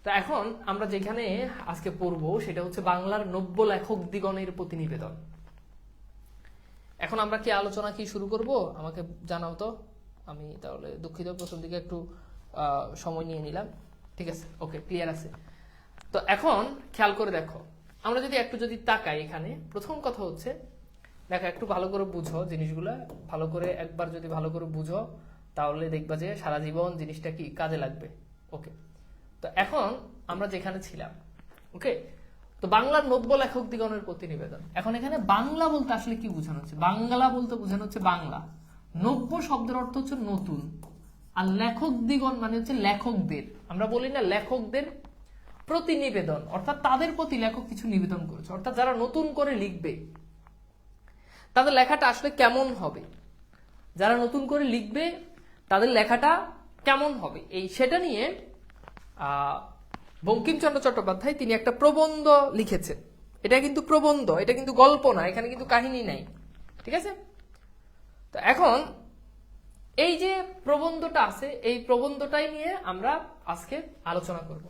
তো এখন আমরা যেখানে আজকে পড়বো সেটা হচ্ছে বাংলার নব্য লেখক দিগণের প্রতিনিবেদন। এখন আমরা কি আলোচনা কি শুরু করব আমাকে জানাও তো। আমি তাহলে দুঃখিত, প্রথম দিকে একটু সময় নিয়ে নিলাম। ঠিক আছে, ওকে, ক্লিয়ার আছে। তো এখন খেয়াল করে দেখো, আমরা যদি একটু তাকাই এখানে, প্রথম কথা হচ্ছে দেখো, একটু ভালো করে বুঝো জিনিসগুলো, ভালো করে একবার যদি ভালো করে বুঝো তাহলে দেখবা যে সারা জীবন জিনিসটা কি কাজে লাগবে। ওকে, তো এখন আমরা যেখানে ছিলাম, ওকে, তো বাংলার নব্য লেখক দিগণের প্রতিনিবেদন। এখন এখানে বাংলা বলতে আসলে কি বোঝানো হচ্ছে? বাংলা বলতে বোঝানো হচ্ছে বাংলা। নব্য শব্দের অর্থ হচ্ছে নতুন, আর লেখক দিগণ মানে হচ্ছে লেখকদের। আমরা বলি না লেখকদের প্রতিনিবেদন, অর্থাৎ তাদের প্রতি লেখক কিছু নিবেদন করেছে, অর্থাৎ যারা নতুন করে লিখবে তাদের লেখাটা আসলে কেমন হবে, যারা নতুন করে লিখবে তাদের লেখাটা কেমন হবে, এই সেটা নিয়ে বঙ্কিমচন্দ্র চট্টোপাধ্যায় তিনি একটা প্রবন্ধ লিখেছেন। এটা কিন্তু প্রবন্ধ, এটা কিন্তু গল্প না, এখানে কিন্তু কাহিনী নাই। ঠিক আছে, তো এখন এই যে প্রবন্ধটা আছে, এই প্রবন্ধটাই নিয়ে আমরা আজকে আলোচনা করব।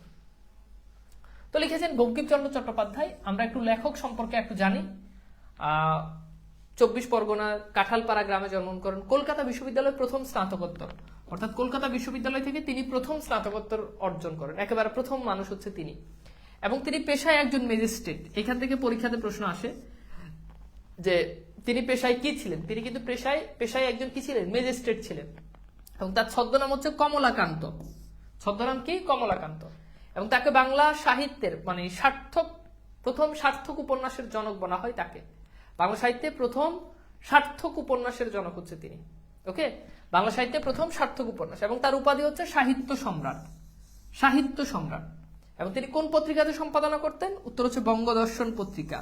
তো লিখেছেন বঙ্কিমচন্দ্র চট্টোপাধ্যায়। আমরা একটু লেখক সম্পর্কে একটু জানি। 24 পরগনার কাঁঠালপাড়া গ্রামে জন্মগ্রহণ করেন। কলকাতা বিশ্ববিদ্যালয়ের প্রথম স্নাতকোত্তর, অর্থাৎ কলকাতা বিশ্ববিদ্যালয় থেকে তিনি প্রথম স্নাতকোত্তর অর্জন করেন, একেবারে প্রথম মানুষ হচ্ছে তিনি। এবং তিনি পেশায় একজন ম্যাজিস্ট্রেট। এখান থেকে পরীক্ষাতে প্রশ্ন আসে যে তিনি পেশায় কি ছিলেন। তিনি কিন্তু পেশায় একজন কি ছিলেন? ম্যাজিস্ট্রেট ছিলেন। এবং তার ছদ্মনাম হচ্ছে কমলাকান্ত। ছদ্মনাম কি? কমলাকান্ত। এবং তাকে বাংলা সাহিত্যের মানে প্রথম সার্থক উপন্যাসের জনক বলা হয় তাকে। বাংলা সাহিত্যে প্রথম সার্থক উপন্যাসের জনক হচ্ছে তিনি। ওকে, বাংলা সাহিত্যে প্রথম সার্থক উপন্যাস, এবং তার উপাধি হচ্ছে সাহিত্য সম্রাট। সাহিত্য সম্রাট। এবং তিনি কোন পত্রিকাতে সম্পাদনা করতেন? উত্তর হচ্ছে বঙ্গদর্শন পত্রিকা।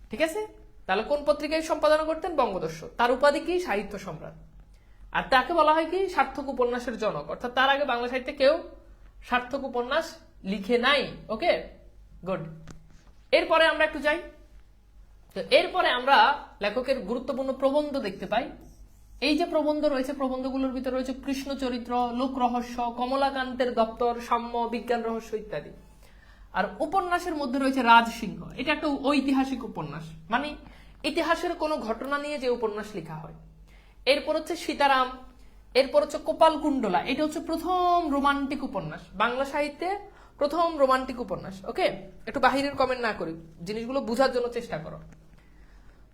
ঠিক আছে, তাহলে কোন পত্রিকায় সম্পাদনা করতেন? বঙ্গদর্শন। তার উপাধি কি? সাহিত্য সম্রাট। আর তাকে বলা হয় কি? সার্থক উপন্যাসের জনক, অর্থাৎ তার আগে বাংলা সাহিত্যে কেউ সার্থক উপন্যাস লিখে নাই। ওকে, গুড। এরপরে আমরা একটু যাই। তো এরপরে আমরা লেখকের গুরুত্বপূর্ণ প্রবন্ধ দেখতে পাই। এই যে প্রবন্ধ রয়েছে, প্রবন্ধগুলোর ভিতরে রয়েছে কৃষ্ণ চরিত্র, লোক রহস্য, কমলাকান্তের দপ্তর, সাম্য, বিজ্ঞান রহস্য ইত্যাদি। আর উপন্যাসের মধ্যে রয়েছে রাজসিংহ। এটা একটা ঐতিহাসিক উপন্যাস, মানে ইতিহাসের কোনো ঘটনা নিয়ে যে উপন্যাস লেখা হয়। এরপর হচ্ছে সীতারাম, এরপর হচ্ছে কপালকুণ্ডলা। এটা হচ্ছে প্রথম রোমান্টিক উপন্যাস, বাংলা সাহিত্যে প্রথম রোমান্টিক উপন্যাস। ওকে, একটু বাহিরের কমেন্ট না করি, জিনিসগুলো বোঝার জন্য চেষ্টা করো।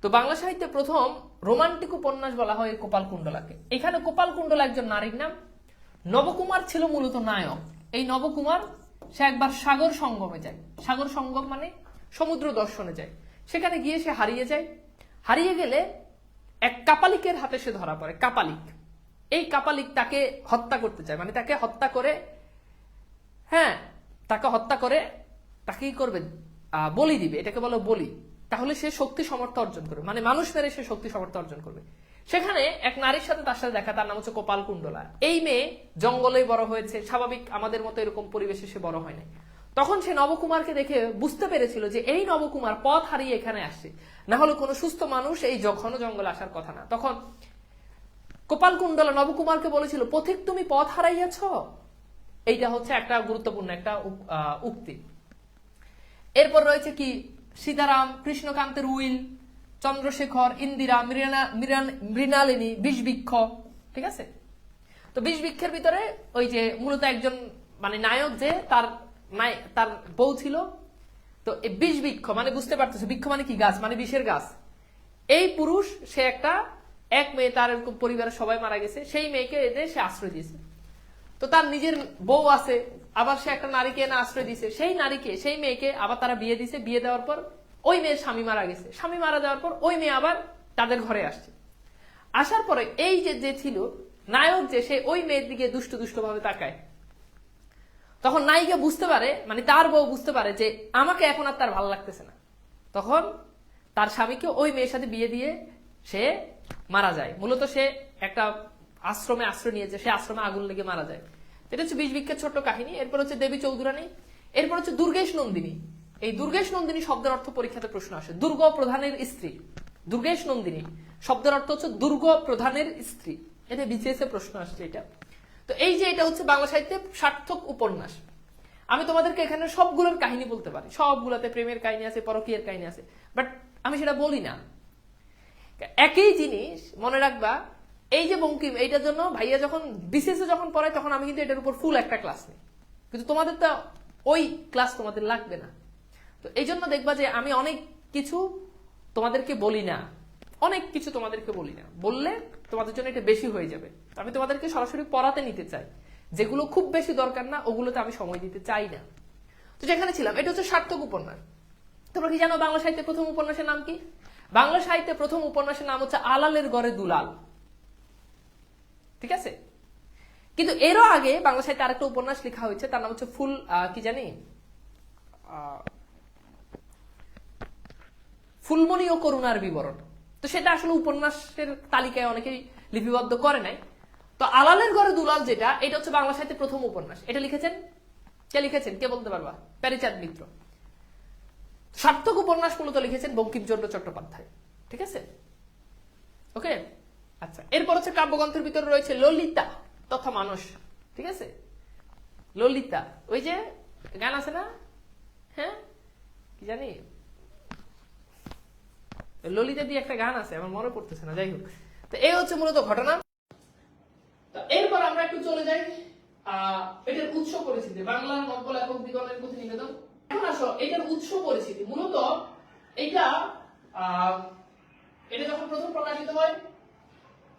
তো বাংলা সাহিত্যে প্রথম রোমান্টিক উপন্যাস বলা হয় কপালকুণ্ডলাকে। এখানে কপালকুণ্ডলা একজন নারীর নাম। নবকুমার ছিল মূলত নায়ক। এই নবকুমার সে একবার সাগর সঙ্গমে যায়। সাগর সঙ্গম মানে সমুদ্র দর্শনে যায়। সেখানে গিয়ে সে হারিয়ে যায়। হারিয়ে গেলে এক কাপালিকের হাতে সে ধরা পড়ে। কাপালিক, এই কাপালিক তাকে হত্যা করতে চায়, মানে তাকে হত্যা করে, হ্যাঁ, তাকে হত্যা করে তাকে কি করবে? বলি দিবে, এটাকে বলো বলি। তাহলে সে শক্তি সমর্থ অর্জন করবে, মানে মানুষ মেরে সে শক্তি সমর্থ অর্জন করবে। সেখানে এক নারীর সাথে তার সাথে দেখা, তার নাম হচ্ছে কপালকুণ্ডলা। এই মেয়ে জঙ্গলে বড় হয়েছে, স্বাভাবিক আমাদের মতো এরকম পরিবেশে সে বড় হয় নাই। তখন সে নবকুমারকে দেখে বুঝতে পেরেছিল যে এই নবকুমার পথ হারিয়ে এখানে আসছে, না হলে কোনো সুস্থ মানুষ এই ঘন জঙ্গলে আসার কথা না। তখন কপালকুণ্ডলা নবকুমারকে বলেছিল, পথিক তুমি পথ হারাইয়াছ। এইটা হচ্ছে একটা গুরুত্বপূর্ণ একটা উক্তি। এরপর রয়েছে কি? সীতারাম, কৃষ্ণকান্তের উইল, চন্দ্রশেখর, ইন্দিরা, মৃণালিনী, বিষবৃক্ষ। ঠিক আছে, তো বিষবৃক্ষের ভিতরে ওই যে মূলত একজন মানে নায়ক, যে তার বউ ছিল। তো এই বিষবৃক্ষ মানে বুঝতে পারতেছে, বৃক্ষ মানে কি? গাছ, মানে বিষের গাছ। এই পুরুষ সে এক মেয়ে, তার এরকম পরিবারের সবাই মারা গেছে, সেই মেয়েকে এদের সে আশ্রয় দিয়েছে। তো তার নিজের বউ আছে, আবার সে একটা নারীকে এনে আশ্রয় দিয়েছে। সেই মেয়েকে আবার তারা বিয়ে দিয়েছে। বিয়ে দেওয়ার পর ওই মেয়ের স্বামী মারা গেছে। স্বামী মারা যাওয়ার পর ওই মেয়ে আবার তাদের ঘরে আসছে। আসার পরে এই যে ছিল নায়ক, যে সে ওই মেয়ের দিকে দুষ্ট ভাবে তাকায়। তখন নায়িকা বুঝতে পারে, মানে তার বউ বুঝতে পারে যে আমাকে এখন আর তার ভালো লাগতেছে না। তখন তার স্বামীকে ওই মেয়ের সাথে বিয়ে দিয়ে সে মারা যায়। মূলত সে একটা আশ্রমে আশ্রয় নিয়েছে, সে আশ্রমে আগুন লেগে মারা যায়। এটা হচ্ছে বিষবৃক্ষের ছোট্ট কাহিনী। এরপর হচ্ছে দেবী চৌধুরানী, এরপর হচ্ছে দুর্গেশ নন্দিনী। এই দুর্গেশ নন্দিনী শব্দের অর্থ পরীক্ষাতে প্রশ্ন আসে। দুর্গ প্রধানের স্ত্রী। দুর্গেশ নন্দিনী শব্দের অর্থ হচ্ছে দুর্গ প্রধানের স্ত্রী। এটা বিসিএস এ প্রশ্ন আসছে এটা। তো এই যে এটা হচ্ছে বাংলা সাহিত্যে সার্থক উপন্যাস। আমি তোমাদেরকে এখানে সবগুলোর কাহিনী বলতে পারি, সবগুলোতে প্রেমের কাহিনী আছে, পরকীয়ার কাহিনী আছে, বাট আমি সেটা বলি না। একই জিনিস মনে রাখবা, এই যে বঙ্কিম, এইটার জন্য ভাইয়া যখন বিসিএসে যখন পড়ায় তখন আমি কিন্তু এটার উপর ফুল একটা ক্লাস নিই, কিন্তু তোমাদের তো ওই ক্লাস তোমাদের লাগবে না। তো এই জন্য দেখবা যে আমি অনেক কিছু তোমাদেরকে বলি না, অনেক কিছু তোমাদেরকে বলি না, বললে তোমাদের জন্য এটা বেশি হয়ে যাবে। আমি তোমাদেরকে সরাসরি পড়াতে নিতে চাই, যেগুলো খুব বেশি দরকার না ওগুলোতে আমি সময় দিতে চাই না। তো যেখানে ছিলাম, এটা হচ্ছে সার্থক উপন্যাস। তোমরা কি জানো বাংলা সাহিত্যে প্রথম উপন্যাসের নাম কি? বাংলা সাহিত্যে প্রথম উপন্যাসের নাম হচ্ছে আলালের ঘরে দুলাল, ঠিক আছে? কিন্তু এরও আগে বাংলা সাহিত্যে আরেকটা উপন্যাস লেখা হয়েছে, তার নাম হচ্ছে কি জানি, ফুলমণি ও করুণার বিবরণ। তো সেটা আসলে উপন্যাসের তালিকায় অনেকেই লিপিবদ্ধ করে নাই। তো আলালের ঘরে দুলাল যেটা, এটা হচ্ছে বাংলা সাহিত্যের প্রথম উপন্যাস। এটা লিখেছেন কে? লিখেছেন কে বলতে পারবা? প্যারীচাঁদ মিত্র। সার্থক উপন্যাস মূলত লিখেছেন বঙ্কিমচন্দ্র চট্টোপাধ্যায়, ঠিক আছে? ওকে, আচ্ছা। এরপর হচ্ছে কাব্যগ্রন্থের ভিতরে রয়েছে ললিতা তথা মানস, ঠিক আছে? ললিতা, ওই যে গান আছে না, হ্যাঁ কি জানি, ললিতা দিয়ে একটা গান আছে, আমার মনে পড়তেছে না, যাই হোক। তো এই হচ্ছে মূলত ঘটনা। এরপর আমরা একটু চলে যাই এটার উৎস পরিচিতি, বাংলার নব্য লেখক দিগণের প্রতি নিবেদন। এখন আসো এটার উৎস পরিচিতি। মূলত এটা যখন প্রথম প্রকাশিত হয়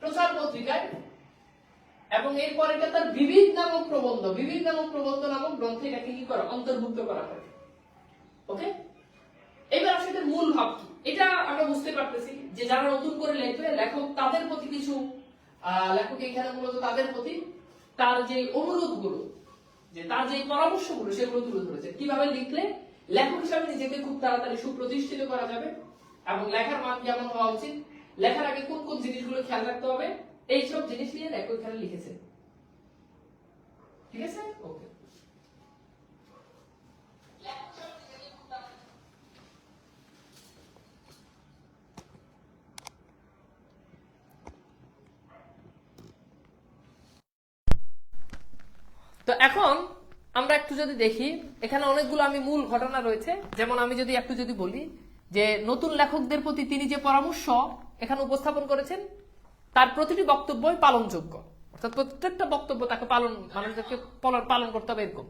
প্রচার পত্রিকায়, এবং এরপর এটা তার বিবিধ নামক প্রবন্ধ নামক গ্রন্থে এটাকে কি করা, অন্তর্ভুক্ত করা হয়। ওকে, এবার আসলে এটার মূল ভাব কি, এটা আমরা বুঝতে পারতেছি যে যারা নতুন করে লেখবে, লেখক তাদের প্রতি কিছু, লেখক এখানে মূলত তাদের প্রতি তার যে অনুরোধগুলো, যে তার যে পরামর্শগুলো, সেগুলো তুলে ধরেছে। কিভাবে লিখলে লেখক হিসাবে নিজেকে খুব তাড়াতাড়ি সুপ্রতিষ্ঠিত করা যাবে, এবং লেখার মান কেমন হওয়া উচিত, লেখার আগে কোন কোন জিনিসগুলো খেয়াল রাখতে হবে, এইসব জিনিস নিয়ে লেখক এখানে লিখেছে, ঠিক আছে? ওকে, তো এখন আমরা একটু যদি দেখি, এখানে অনেকগুলো আমি মূল ঘটনা রয়েছে। যেমন আমি যদি একটু যদি বলি যে নতুন লেখকদের প্রতি তিনি যে পরামর্শ এখানে উপস্থাপন করেছেন, তার প্রতিটি বক্তব্যই পালনযোগ্য, অর্থাৎ প্রত্যেকটা বক্তব্য তাকে মানুষদেরকে পালন করতে হবে এরকম।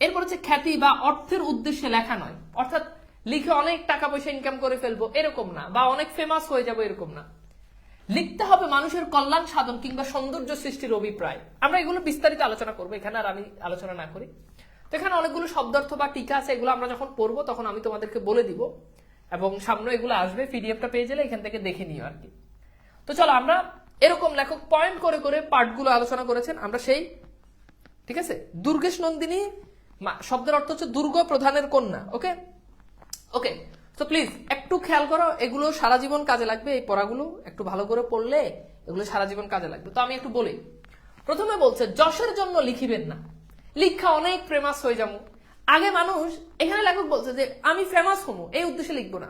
এরপর হচ্ছে খ্যাতি বা অর্থের উদ্দেশ্যে লেখা নয়, অর্থাৎ লিখে অনেক টাকা পয়সা ইনকাম করে ফেলবো এরকম না, বা অনেক ফেমাস হয়ে যাবো এরকম না। লিখতে হবে মানুষের কল্যাণ সাধন কিংবা সৌন্দর্য সৃষ্টির অভিপ্রায়। আমরা এগুলো বিস্তারিত আলোচনা করবো, এখানে আর আমি আলোচনা না করি। তো এখানে অনেকগুলো শব্দার্থ বা টিকা আছে, এগুলো আমরা যখন পড়বো তখন আমি তোমাদেরকে বলে দিব, এবং সামনে এগুলো আসবে, পিডিএফটা পেয়ে গেলে এখান থেকে দেখে নিও আর কি। তো চলো আমরা এরকম লেখক পয়েন্ট করে করে পার্টগুলো আলোচনা করেছেন, আমরা সেই, ঠিক আছে? দুর্গেশ নন্দিনী শব্দের অর্থ হচ্ছে দুর্গ প্রধানের কন্যা। ওকে ওকে, তো প্লিজ একটু খেয়াল করো, এগুলো সারা জীবন কাজে লাগবে। এই পড়াগুলো একটু ভালো করে পড়লে এগুলো সারা জীবন কাজে লাগবে। তো আমি একটু বলি, প্রথমে বলছে যশের জন্য লিখিবেন না, লিখা অনেক ফেমাস হয়ে যাবো। আগে মানুষ, এখানে লেখক বলছে যে আমি ফেমাস হবো এই উদ্দেশ্যে লিখবো না।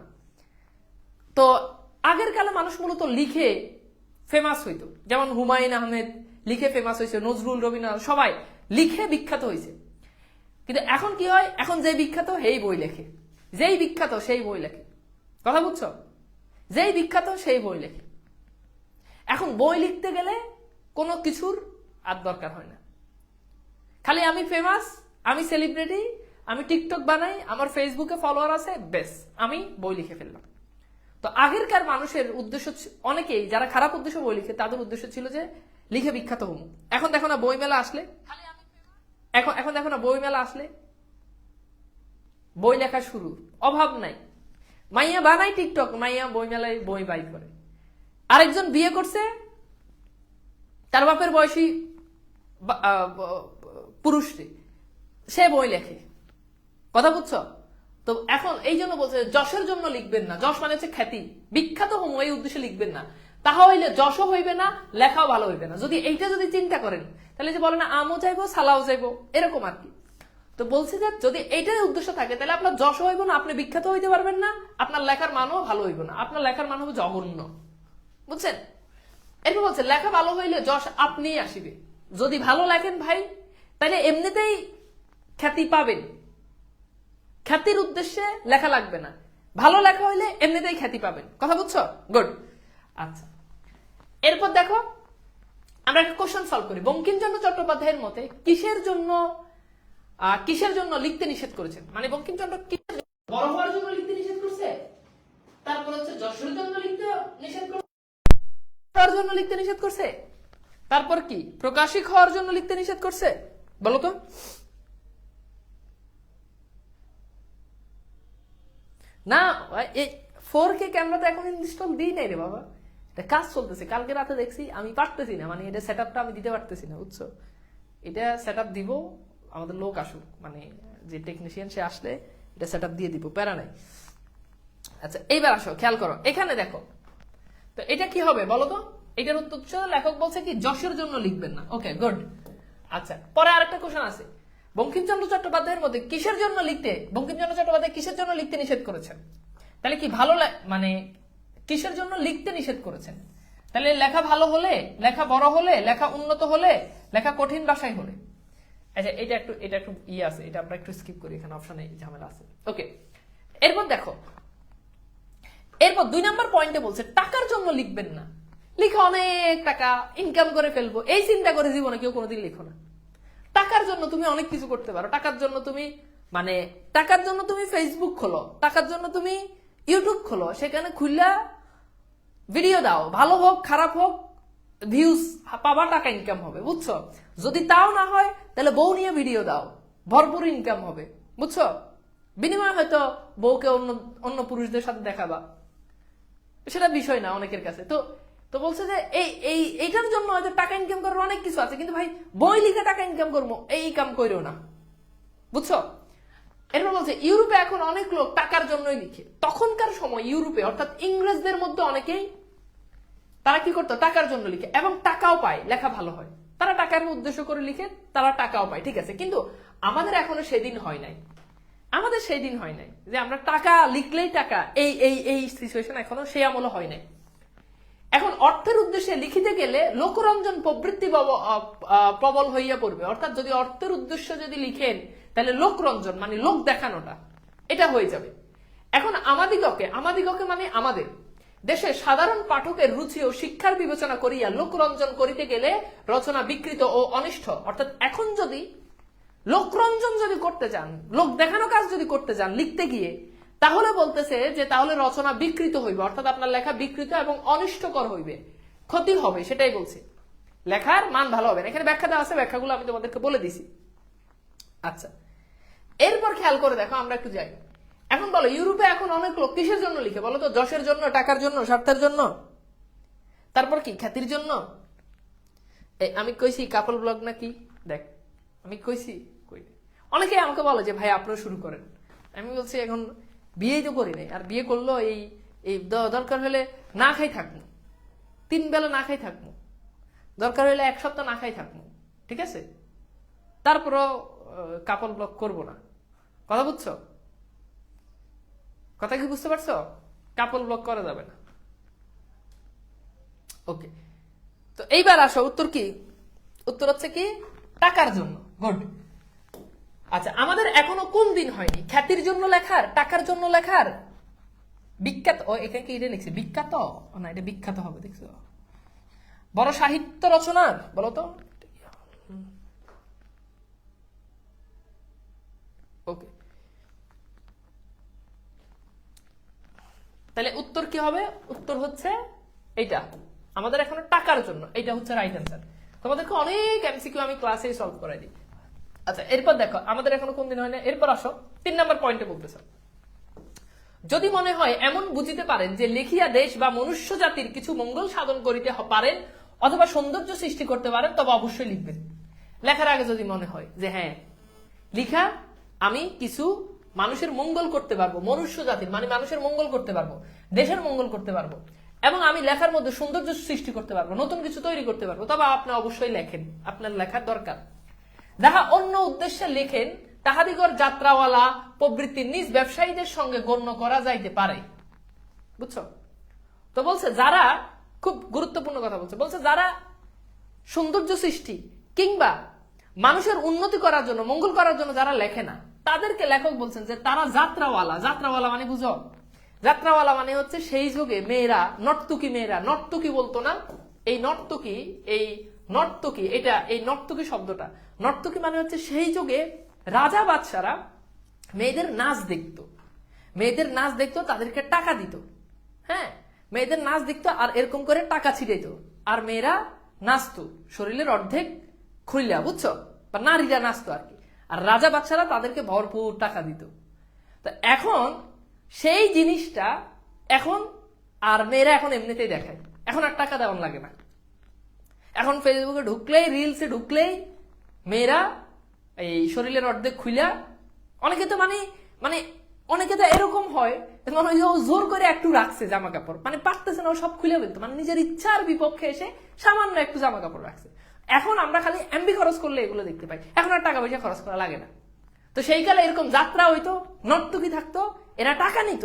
তো আগের কালে মানুষ মূলত লিখে ফেমাস হইতো, যেমন হুমায়ুন আহমেদ লিখে ফেমাস হয়েছে, নজরুল, রবীন্দ্রনাথ, সবাই লিখে বিখ্যাত হয়েছে। কিন্তু এখন কি হয়, এখন যে বিখ্যাত সেই বই লেখে, যেই বিখ্যাত সেই বই লেখে। কথা বুঝছো? যেই বিখ্যাত সেই বই লেখে। এখন বই লিখতে গেলে কোনো কিছুর আর দরকার হয় না, খালি আমি ফেমাস, আমি সেলিব্রিটি, আমি টিকটক বানাই, আমার ফেসবুকে ফলোয়ার আছে, বেশ আমি বই লিখে ফেললাম। তো আগেরকার মানুষের উদ্দেশ্য, অনেকেই যারা খারাপ উদ্দেশ্য বই লিখে, তাদের উদ্দেশ্য ছিল যে লিখে বিখ্যাত হবো। এখন দেখো না বই মেলা আসলে, এখন দেখো না বই মেলা আসলে বই লেখা শুরু, অভাব নাই। মাইয়া বানাই টিকটক, মাইয়া বই মেলায় বই বাই করে। আরেকজন বিয়ে করছে, তার বাপের বয়সী পুরুষটি, সে বই লেখে। কথা বুঝছো? তো এখন এই জন্য বলছে যশের জন্য লিখবেন না, যশ মানে হচ্ছে খ্যাতি, বিখ্যাত হবো এই উদ্দেশ্যে লিখবেন না, তাহা হইলে যশও হইবে না, লেখাও ভালো হইবে না। যদি এইটা যদি চিন্তা করেন, তাহলে যে বলে না আমও যাইবো সালাও যাইবো, এরকম আর কি। তো বলছি যে যদি এইটার উদ্দেশ্য থাকে, তাহলে আপনার যশ হইব না, আপনি বিখ্যাত হইতে পারবেন না, আপনার লেখার মানও ভালো হইব না, আপনার লেখার মান হবে জঘন্য। বুঝছেন? এরপর বলছে লেখা ভালো হইলে যশ আপনিই আসিবে। যদি ভালো লেখেন ভাই, তাহলে এমনিতেই খ্যাতি পাবেন। খ্যাতির উদ্দেশ্যে লেখা লাগবে না, ভালো লেখা হইলে এমনিতেই খ্যাতি পাবেন। কথা বুঝছো? গুড। আচ্ছা, এরপর দেখো আমরা একটা কোশ্চেন সলভ করি। বঙ্কিমচন্দ্র চট্টোপাধ্যায়ের মতে কিসের জন্য লিখতে নিষেধ করেছেন? মানে বঙ্কিমচন্দ্র বড় হওয়ার জন্য লিখতে নিষেধ করছে, তারপর হচ্ছে যশোরের জন্য লিখতে নিষেধ করছে, জন্য লিখতে নিষেধ করছে, তারপর কি প্রকাশিক হওয়ার জন্য লিখতে নিষেধ করছে? বলো তো। না, এই 4K ক্যামেরা তো এখন ইনস্টল দিই নাই রে বাবা, এটা কাজ চলতেছে। কালকে রাতে দেখছি, আমি পারতেছি না, মানে এটা সেটআপটা আমি দিতে পারতেছি না, বুঝছো? এটা সেটআপ দিব, আমাদের লোক আসুক, মানে যে টেকনিশিয়ান সে আসলে এটা সেটআপ দিয়ে দিব, প্যারা নাই। আচ্ছা, এইবার আসো, খেয়াল করো, এখানে দেখো তো এটা কি হবে বলো তো? এটার উত্তর লেখক বলছে কি যশের জন্য লিখবেন না। ওকে, গুড। আচ্ছা, পরে আরেকটা কোশ্চেন আছে, বঙ্কিমচন্দ্র চট্টোপাধ্যায়ের মধ্যে কিসের জন্য লিখতে, বঙ্কিমচন্দ্র চট্টোপাধ্যায় কিসের জন্য লিখতে নিষেধ করেছেন? তাহলে কি ভালো, মানে কিসের জন্য লিখতে নিষেধ করেছেন? তাহলে লেখা ভালো হলে, লেখা বড় হলে, লেখা উন্নত হলে, লেখা কঠিন ভাষায় হলে। আচ্ছা, এটা একটু আছে, এটা আমরা একটু স্কিপ করি, এখানে অপশনে ঝামেলা আছে। ওকে, এরপর দেখো, এরপর 2 নম্বর পয়েন্টে বলছে টাকার জন্য লিখবেন না। লিখে অনেক টাকা ইনকাম করে ফেলবো, এই চিন্তা করে জীবনে কেউ কোনোদিন লিখো না। টাকার জন্য তুমি অনেক কিছু করতে পারো। টাকার জন্য তুমি ফেসবুক খোলো, টাকার জন্য তুমি ইউটিউব খোলো, সেখানে খুললা ভিডিও দাও, ভালো হোক খারাপ হোক, ভিউজ পাবা, টাকা ইনকাম হবে, বুঝছো? যদি তাও না হয় তাহলে বউ নিয়ে ভিডিও দাও, ভরপুর ইনকাম হবে, বুঝছো? বিনিময়ে হয়তো বউকে অন্য পুরুষদের সাথে দেখাবা, সেটা বিষয় না অনেকের কাছে। তো বলছে যে এইটার জন্য হয়তো টাকা ইনকাম করার অনেক কিছু আছে, কিন্তু ভাই বই লিখে টাকা ইনকাম করবো এই কাম কইরো না, বুঝছো? এরপর বলছে ইউরোপে এখন অনেক লোক টাকার জন্যই লিখে। তখনকার সময় ইউরোপে, অর্থাৎ ইংরেজদের মধ্যে অনেকেই তারা কি করতো, টাকার জন্য লিখে, এবং টাকাও পায়, লেখা ভালো হয়, তারা টাকার উদ্দেশ্য করে লিখে, তারা টাকাও পায়, ঠিক আছে। কিন্তু আমাদের এখনো সেদিন হয় নাই, যে আমরা টাকা লিখলেই টাকা, এই সিচুয়েশন এখনো সেই আমল হয় নাই। এখন অর্থের উদ্দেশ্যে লিখিতে গেলে লোকরঞ্জন প্রবৃত্তি প্রবল হইয়া পড়বে, অর্থাৎ যদি অর্থের উদ্দেশ্য যদি লিখেন তাহলে লোকরঞ্জন মানে লোক দেখানোটা এটা হয়ে যাবে। এখন আমাদিগকে মানে আমাদের দেশে সাধারণ পাঠকের রুচি ও শিক্ষার বিবেচনা করিয়া লোকরঞ্জন করিতে গেলে রচনা বিকৃত ও অনিষ্ট। অর্থাৎ এখন যদি লোকরঞ্জন যদি করতে চান, লোক দেখানো কাজ যদি করতে চান লিখতে গিয়ে, তাহলে বলতেছে যে তাহলে রচনা বিকৃত হইবে, অর্থাৎ আপনার লেখা বিকৃত এবং অনিষ্টকর হইবে, ক্ষতি হবে, সেটাই বলছে। লেখার মান ভালো হবে না। এখানে ব্যাখ্যা দেওয়া আছে, ব্যাখ্যাগুলো আমি তোমাদেরকে বলে দিছি। আচ্ছা, এরপর খেয়াল করে দেখো, আমরা একটু যাই। এখন বলো ইউরোপে এখন অনেক লোক কিসের জন্য লিখে বলো তো? যশের জন্য, টাকার জন্য, স্বার্থের জন্য, তারপর কি খ্যাতির জন্য। আমি কইছি কাপল ব্লগ নাকি? দেখ, আমি কইছি অনেকে আমাকে বলে যে ভাই আপনারা শুরু করেন। আমি বলছি এখন বিয়েই তো করি নাই, আর বিয়ে করলো এই দরকার হলে না খাই থাকবো, 3 বেলা না খাই থাকবো, দরকার হলে 1 সপ্তাহ না খাই থাকবো, ঠিক আছে, তারপরও কাপল ব্লগ করবো না। কথা বুঝছো? কথা কি বুঝতে পারছো? কাপল ব্লগ করা যাবে না। ওকে, তো এইবার আসো, উত্তর কি? উত্তর হচ্ছে কি টাকার জন্য। গুড। আচ্ছা, আমাদের এখনো কোন দিন হয়নি খ্যাতির জন্য লেখার, টাকার জন্য লেখার, বিখ্যাত, ও এখানে কি এটা লিখছে বিখ্যাত না, এটা বিখ্যাত হবে, দেখছো? বড় সাহিত্য রচনার, বলতো? ওকে, তাহলে উত্তর কি হবে? উত্তর হচ্ছে এইটা, আমাদের এখনো টাকার জন্য, এইটা হচ্ছে রাইট অ্যান্সার। তোমাদেরকে অনেক এমসিকিউ আমি ক্লাসে সলভ করাই দিই। আচ্ছা, এরপর দেখো আমাদের এখনো কোন দিন হয় না। এরপর আসো 3 নম্বর পয়েন্টে বলতেছে, যদি মনে হয় এমন বুঝিতে পারেন যে লিখিয়া দেশ বা মনুষ্য জাতির কিছু মঙ্গল সাধন করিতে পারেন অথবা সৌন্দর্য সৃষ্টি করতে পারেন, তবে অবশ্যই লিখবেন। লেখার আগে যদি মনে হয় যে হ্যাঁ লিখা আমি কিছু মানুষের মঙ্গল করতে পারবো, মনুষ্য জাতির মানে মানুষের মঙ্গল করতে পারবো, দেশের মঙ্গল করতে পারবো, এবং আমি লেখার মধ্যে সৌন্দর্য সৃষ্টি করতে পারবো, নতুন কিছু তৈরি করতে পারবো, তবে আপনি অবশ্যই লেখেন, আপনার লেখার দরকার। যাহা অন্য উদ্দেশ্যে লেখেন তাহাদিগর যাত্রাওয়ালা প্রবৃত্তি নিজ ব্যবসায়ীদের সঙ্গে গণ্য করা যাইতে পারে। বুঝছো? তো বলছে যারা, খুব গুরুত্বপূর্ণ কথা বলছে, যারা সৌন্দর্য সৃষ্টি কিংবা মানুষের উন্নতি করার জন্য, মঙ্গল করার জন্য যারা লেখে না, তাদেরকে লেখক বলছেন যে তারা যাত্রাওয়ালা। যাত্রাওয়ালা মানে বুঝো, যাত্রাওয়ালা মানে হচ্ছে সেই যুগে মেয়েরা, নর্তকী মেয়েরা, নর্তকী বলতো না, এই নর্তকী এটা, এই নর্তকী শব্দটা, নর্তকী মানে হচ্ছে সেই যুগে রাজা বাদশারা মেয়েদের নাচ দেখতো, মেয়েদের নাচ দেখতো, তাদেরকে টাকা দিত। হ্যাঁ, মেয়েদের নাচ দেখতো আর এরকম করে টাকা ছিটাইতো, আর মেয়েরা নাচতো শরীরের অর্ধেক খুললা, বুঝছো, বা নারীরা নাচতো আর কি, আর রাজা বাচ্চারা তাদেরকে ভরপুর টাকা দিত। তো এখন সেই জিনিসটা এখন আর মেয়েরা এখন এমনিতেই দেখায়, এখন আর টাকা দেওয়ান লাগে না। এখন ফেসবুকে ঢুকলেই, রিলসে ঢুকলেই মেয়েরা এই শরীরের অর্ধেক খুইলা, অনেকে তো মানে অনেকে তো এরকম হয় মানে জোর করে একটু রাখছে জামা কাপড়, মানে পারতেছে না, ও সব খুলে ফেলতো, মানে নিজের ইচ্ছার বিপক্ষে এসে সামান্য একটু জামা কাপড় রাখছে। এখন আমরা খালি এমবি খরচ করলে এগুলো দেখতে পাই, এখন আর টাকা পয়সা খরচ করা লাগে না। তো সেই কালে এরকম যাত্রা হইতো, নর্তকী থাকতো, এরা টাকা নিত,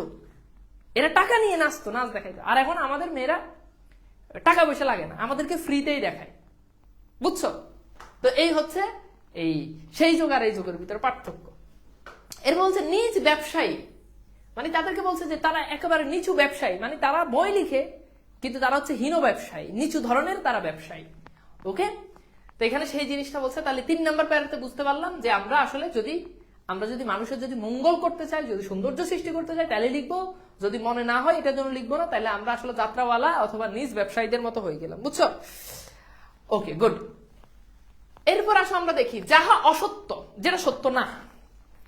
এরা টাকা নিয়ে নাচতো, নাচ দেখাইতো। আর এখন আমাদের মেয়েরা টাকা পয়সা লাগে না, আমাদেরকে ফ্রিতেই দেখায়, বুঝছো? তো এই হচ্ছে এই সেই যুগ আর এই যুগের ভিতরে পার্থক্য। এর বলছে নিজ ব্যবসায়ী, মানে তাদেরকে বলছে যে তারা একেবারে নিচু ব্যবসায়ী, মানে তারা বই লিখে কিন্তু তারা হচ্ছে হীন ব্যবসায়ী, নিচু ধরনের তারা ব্যবসায়ী। ওকে, তো এখানে সেই জিনিসটা বলছে। তাহলে 3 নম্বর প্যারাতে বুঝতে পারলাম যে আমরা আসলে যদি মানুষের যদি মঙ্গল করতে চাই, যদি সৌন্দর্য সৃষ্টি করতে চাই, তাহলে লিখবো। যদি মনে না হয় এটার জন্য লিখবো না, তাহলে আমরা আসলে যাত্রাওয়ালা অথবা নিজ ব্যবসায়ীদের মতো হয়ে গেলাম, বুঝছো? ওকে, গুড। এরপর আসো আমরা দেখি যাহা অসত্য, যেটা সত্য না,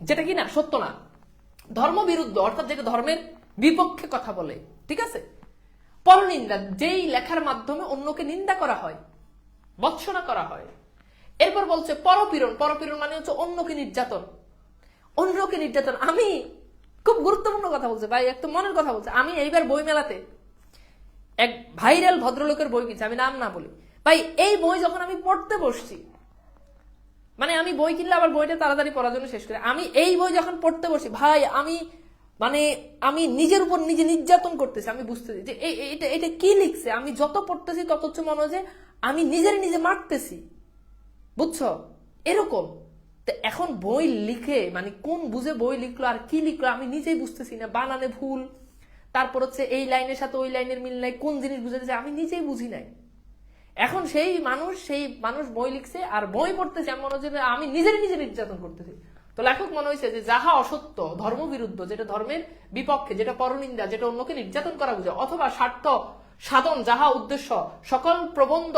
যেটা কি না সত্য না, ধর্ম বিরুদ্ধ, অর্থাৎ যেটা ধর্মের বিপক্ষে কথা বলে, ঠিক আছে? পরনিন্দা, যেই লেখার মাধ্যমে অন্যকে নিন্দা করা হয়, ভৎসনা করা হয়। এরপর বলছে পরপীড়ন, পরপীড়ন মানে হচ্ছে অন্যকে নির্যাতন, অন্যকে নির্যাতন। আমি খুব গুরুত্বপূর্ণ কথা বলছে ভাই, একটু মনের কথা বলছে। আমি এইবার বই মেলাতে এক ভাইরাল ভদ্রলোকের বই কিনছি, আমি নাম না বলি ভাই। এই বই যখন আমি পড়তে বসছি, মানে আমি বই কিনলে আবার বইটা তাড়াতাড়ি পড়ার জন্য শেষ করে, আমি এই বই যখন পড়তে বসি ভাই, আমি নিজের উপর নিজে নির্যাতন করতেছি। আমি বুঝতেছি যে এটা কি লিখছে, আমি যত পড়তেছি তত হচ্ছে মনে হয় যে আমি নিজে মারতেছি, বুঝছো? এরকম। তো এখন বই লিখে মানে কোন বুঝে বই লিখলো আর কি লিখলো আমি নিজেই বুঝতেছি না, বানানে ভুল, তারপর হচ্ছে এই লাইনের সাথে ওই লাইনের মিল নাই, কোন জিনিস বুঝাতেছে আমি নিজেই বুঝি নাই। এখন সেই মানুষ বই লিখছে আর বই পড়তেছে, এমন মনে হচ্ছে আমি নিজে নির্যাতন করতেছি। তো লেখক মনে হয়েছে যে যাহা অসত্য, ধর্মবিরুদ্ধ, যেটা ধর্মের বিপক্ষে, যেটা পরনিন্দা, যেটা অন্যকে নির্যাতন করা বোঝায়, অথবা স্বার্থ সাধন যাহা উদ্দেশ্য, সকল প্রবন্ধ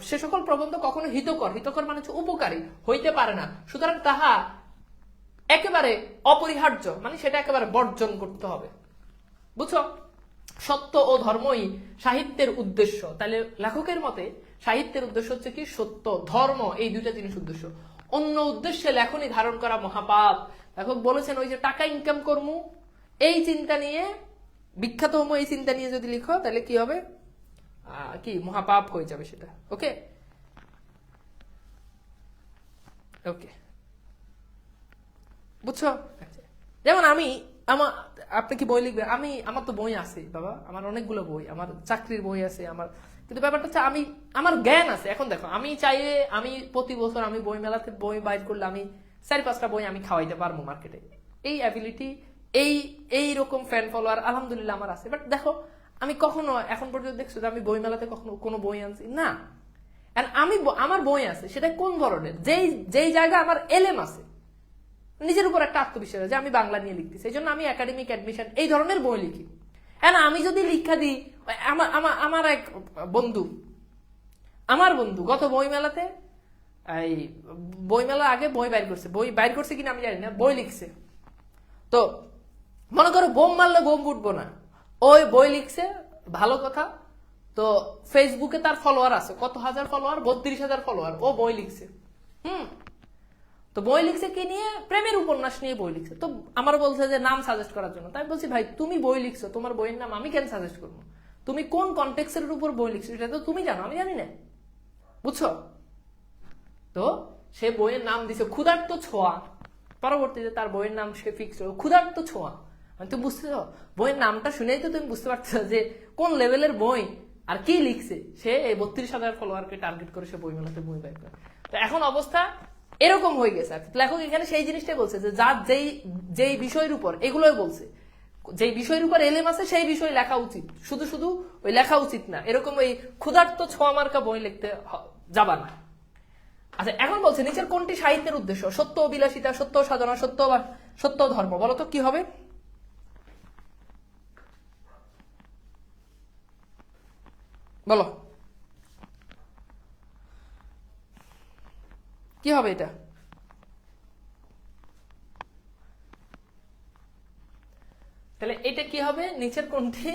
সে সকল প্রবন্ধ কখনো হিতকর মানে হচ্ছে উপকারী হইতে পারে না, সুতরাং তাহা একেবারে অপরিহার্য, মানে সেটা একেবারে বর্জন করতে হবে, বুঝছো? সত্য ও ধর্মই সাহিত্যের উদ্দেশ্য। তাহলে লেখকের মতে সাহিত্যের উদ্দেশ্য হচ্ছে কি? সত্য, ধর্ম, এই দুইটা জিনিস উদ্দেশ্য। অন্য উদ্দেশ্যে লেখনী ধারণ করা মহাপাপ। লেখক বলেছেন ওই যে টাকা ইনকাম করমু, এই চিন্তা নিয়ে, বিখ্যাত হমু এই চিন্তা নিয়ে যদি লিখো তাহলে কি হবে? কি মহাপাপ হয়ে যাবে সেটা। ওকে ওকে, বুঝছো? যেমন আপনি কি বই লিখবে? আমার তো বই আছে বাবা, আমার অনেকগুলো বই, আমার চাকরির বই আছে আমার, কিন্তু ব্যাপারটা হচ্ছে আমার জ্ঞান আছে। এখন দেখো, আমি চাইলে আমি প্রতি বছর আমি বই মেলাতে বই বাইর করলে আমি 4-5টা বই আমি খাওয়াইতে পারবো মার্কেটে। এই অ্যাবিলিটি, এই রকম ফ্যান ফলোয়ার আলহামদুলিল্লাহ আমার আছে। বাট দেখো, আমি কখনো এখন পর্যন্ত দেখছো যে আমি বই মেলাতে কখনো কোনো বই আনছি না। আমার বই আছে, সেটা কোন ধরনের? যেই জায়গা আমার এলএম আছে, নিজের উপর একটা আত্মবিশ্বাস আছে যে আমি বাংলা নিয়ে লিখতেছি, এই জন্য আমি একাডেমিক অ্যাডমিশন এই ধরনের বই লিখি। হ্যাঁ, আমি যদি লিখা দিই, আমার এক বন্ধু গত বইমেলাতে, এই বইমেলা আগে বই বাইর করছে কিনা আমি জানি না, বই লিখছে। তো মনে করো বোম মারলে বোম ফুটবো না, ওই বই লিখছে, ভালো কথা। তো ফেসবুকে তার ফলোয়ার আছে কত হাজার ফলোয়ার, 32,000 ফলোয়ার, ও বই লিখছে। তো বই লিখছে কি নিয়ে? প্রেমের উপন্যাস নিয়ে বই লিখছে। তো আমার বলছে যে নাম সাজেস্ট করার জন্য। তাই বলছি ভাই, তুমি বই লিখছো, তোমার বইয়ের নাম আমি কেন সাজেস্ট করবো? তুমি কোন কনটেক্সের উপর বই লিখছো এটা তো তুমি জানো, আমি জানি না, বুঝছো? তো সে বইয়ের নাম দিছে ক্ষুধার্ত ছোঁয়া। পরবর্তীতে তার বইয়ের নাম সে ফিক্স হলো ক্ষুধার্ত ছোঁয়া। মানে তুমি বুঝতেছো, বইয়ের নামটা শুনেই তো তুমি বুঝতে পারছো যে কোন লেভেলের বই আর কি লিখছে, সে এই 32,000 ফলোয়ারকে টার্গেট করে সে বইমেলাতে বই বের করে। তো এখন অবস্থা এরকম হয়ে গেছে। লেখক এখানে সেই জিনিসটাই বলছে যে যার যেই বিষয়ের উপর, এগুলোই বলছে, যেই বিষয়ের উপর এলেম আছে সেই বিষয় লেখা উচিত, শুধু শুধু ওই লেখা উচিত না, এরকম ওই ক্ষুধার্ত ছোঁয়া মার্কা বই লিখতে যাবা না। আচ্ছা, এখন বলছে নিচের কোনটি সাহিত্যের উদ্দেশ্য? সত্য ও বিলাসিতা, সত্য ও সাধনা, সত্য ও ধর্ম। বলতো কি হবে? বলো কি হবে এটা? তাহলে এটা কি হবে? নিচের কোনটি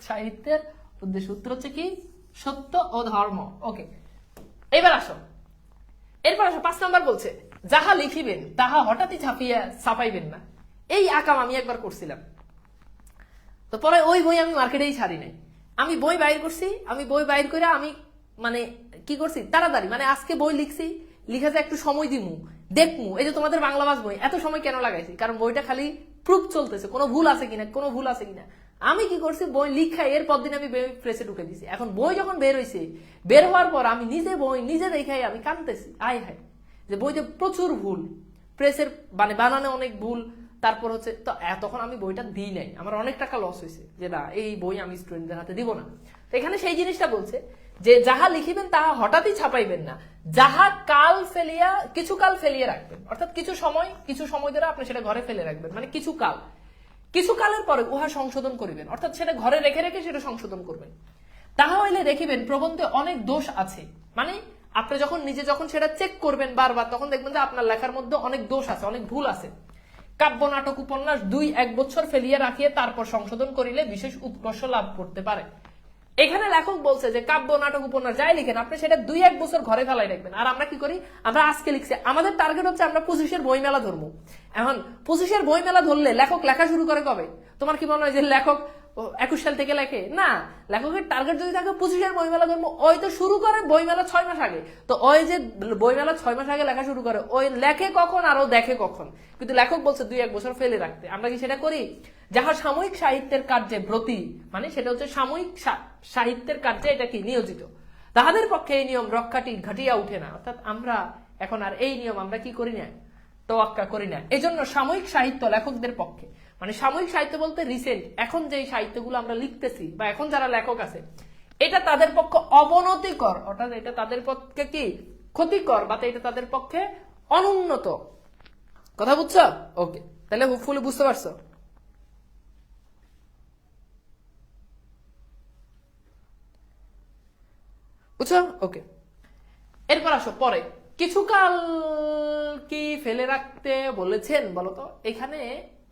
সাহিত্যের উদ্দেশ্য? উত্তর হচ্ছে কি? সত্য ও ধর্ম। ওকে, এবার আসো, এরপর আসো 5 নাম্বার বলছে যাহা লিখিবেন তাহা হঠাৎই ছাপাইবেন না। এই আকাম আমি একবার করছিলাম, তো পরে ওই বই আমি মার্কেটেই ছাড়ি নাই। আমি বই বাইর করছি, আমি বই বাইর করে আমি মানে কি করছি তাড়াতাড়ি, মানে আজকে বই লিখছি, লিখে যে একটু সময় দিমু দেখমু। এই যে তোমাদের বাংলা ভাষ বই এত সময় কেন লাগাইছি? কারণ বইটা খালি প্রুফ চলতেছে, কোনো ভুল আছে কিনা, কোনো ভুল আছে কিনা। আমি কি করছি, বই লিখা এর পর দিন আমি প্রেসে ঢুকে দিছি। এখন বই যখন বের হয়েছে, বের হওয়ার পর আমি নিজে বই নিজে দেখাই আমি কাঁদতেছি, আয় হায়, যে বইতে প্রচুর ভুল, প্রেসের মানে বানানে অনেক ভুল। তারপর হচ্ছে তো তখন আমি বইটা দিই নাই, আমার অনেক টাকা লস হয়েছে, যে না এই বই আমি স্টুডেন্টদের হাতে দিব না। তো এখানে সেই জিনিসটা বলছে যে যাহা লিখিবেন তাহা হঠাৎই ছাপাইবেন না, যাহা কাল ফেলিয়া কিছু কাল ফেলিয়ে রাখবেন। অর্থাৎ কিছু সময় ধরে আপনি সেটা ঘরে ফেলে রাখবেন, মানে কিছু কালের পরে উহা সংশোধন করিবেন, অর্থাৎ সেটা ঘরে রেখে রেখে সেটা সংশোধন করবেন। তাহা হইলে দেখিবেন প্রবন্ধে অনেক দোষ আছে, মানে আপনি যখন সেটা চেক করবেন বারবার, তখন দেখবেন যে আপনার লেখার মধ্যে অনেক দোষ আছে, অনেক ভুল আছে। কাব্য নাটক উপন্যাস 2-1 বছর ফেলিয়ে রাখিয়ে তারপর সংশোধন করিলে বিশেষ উৎকর্ষ লাভ করতে পারে। এখানে লেখক বলছে যে কাব্য নাটক উপন্যাস যাই লিখেন আপনি সেটা 2-1 বছর ঘরে ফেলাই রাখবেন। আর আমরা কি করি, আমরা আজকে লিখছি, আমাদের টার্গেট হচ্ছে আমরা 25-এর বইমেলা ধরবো। এখন 25-এর বইমেলা ধরলে লেখক লেখা শুরু করে কবে? তোমার কি মনে হয় যে লেখক 21 সাল থেকে লেখে? না, লেখকের টার্গেট যদি থাকে 25-এর বইমেলা ধরবো, ওই তো শুরু করে বইমেলা 6 মাস আগে। তো ওই যে বইমেলা 6 মাস আগে লেখা শুরু করে, ওই লেখে কখন আর ও দেখে কখন? কিন্তু লেখক বলছে 2-1 বছর ফেলে রাখতে। আমরা কি সেটা করি? যাহা সাময়িক সাহিত্যের কার্যে ব্রতী, মানে সেটা হচ্ছে সাময়িক সাহিত্যের কার্যে এটা কি নিয়োজিত, তাহাদের পক্ষে এই নিয়ম রক্ষাটি ঘাটিয়া উঠে না। অর্থাৎ আমরা এখন আর এই নিয়ম আমরা কি করি না, তোয়াক্কা করি না। এজন্য সাময়িক সাহিত্য লেখকদের পক্ষে, মানে সাময়িক সাহিত্য বলতে রিসেন্ট, এখন যে সাহিত্যগুলো আমরা লিখতেছি বা এখন যারা লেখক আছে, এটা তাদের পক্ষে অবনতিকর, অর্থাৎ এটা তাদের পক্ষে কি ক্ষতিকর, বা এটা তাদের পক্ষে অনুন্নত। কথা বুঝছো? ওকে, তাহলে হোপফুলি বুঝতে পারছো। বুঝছো? ওকে, এরপর আসো পরে কিছুকাল কি ফেলে রাখতে বলেছেন বলতো? এখানে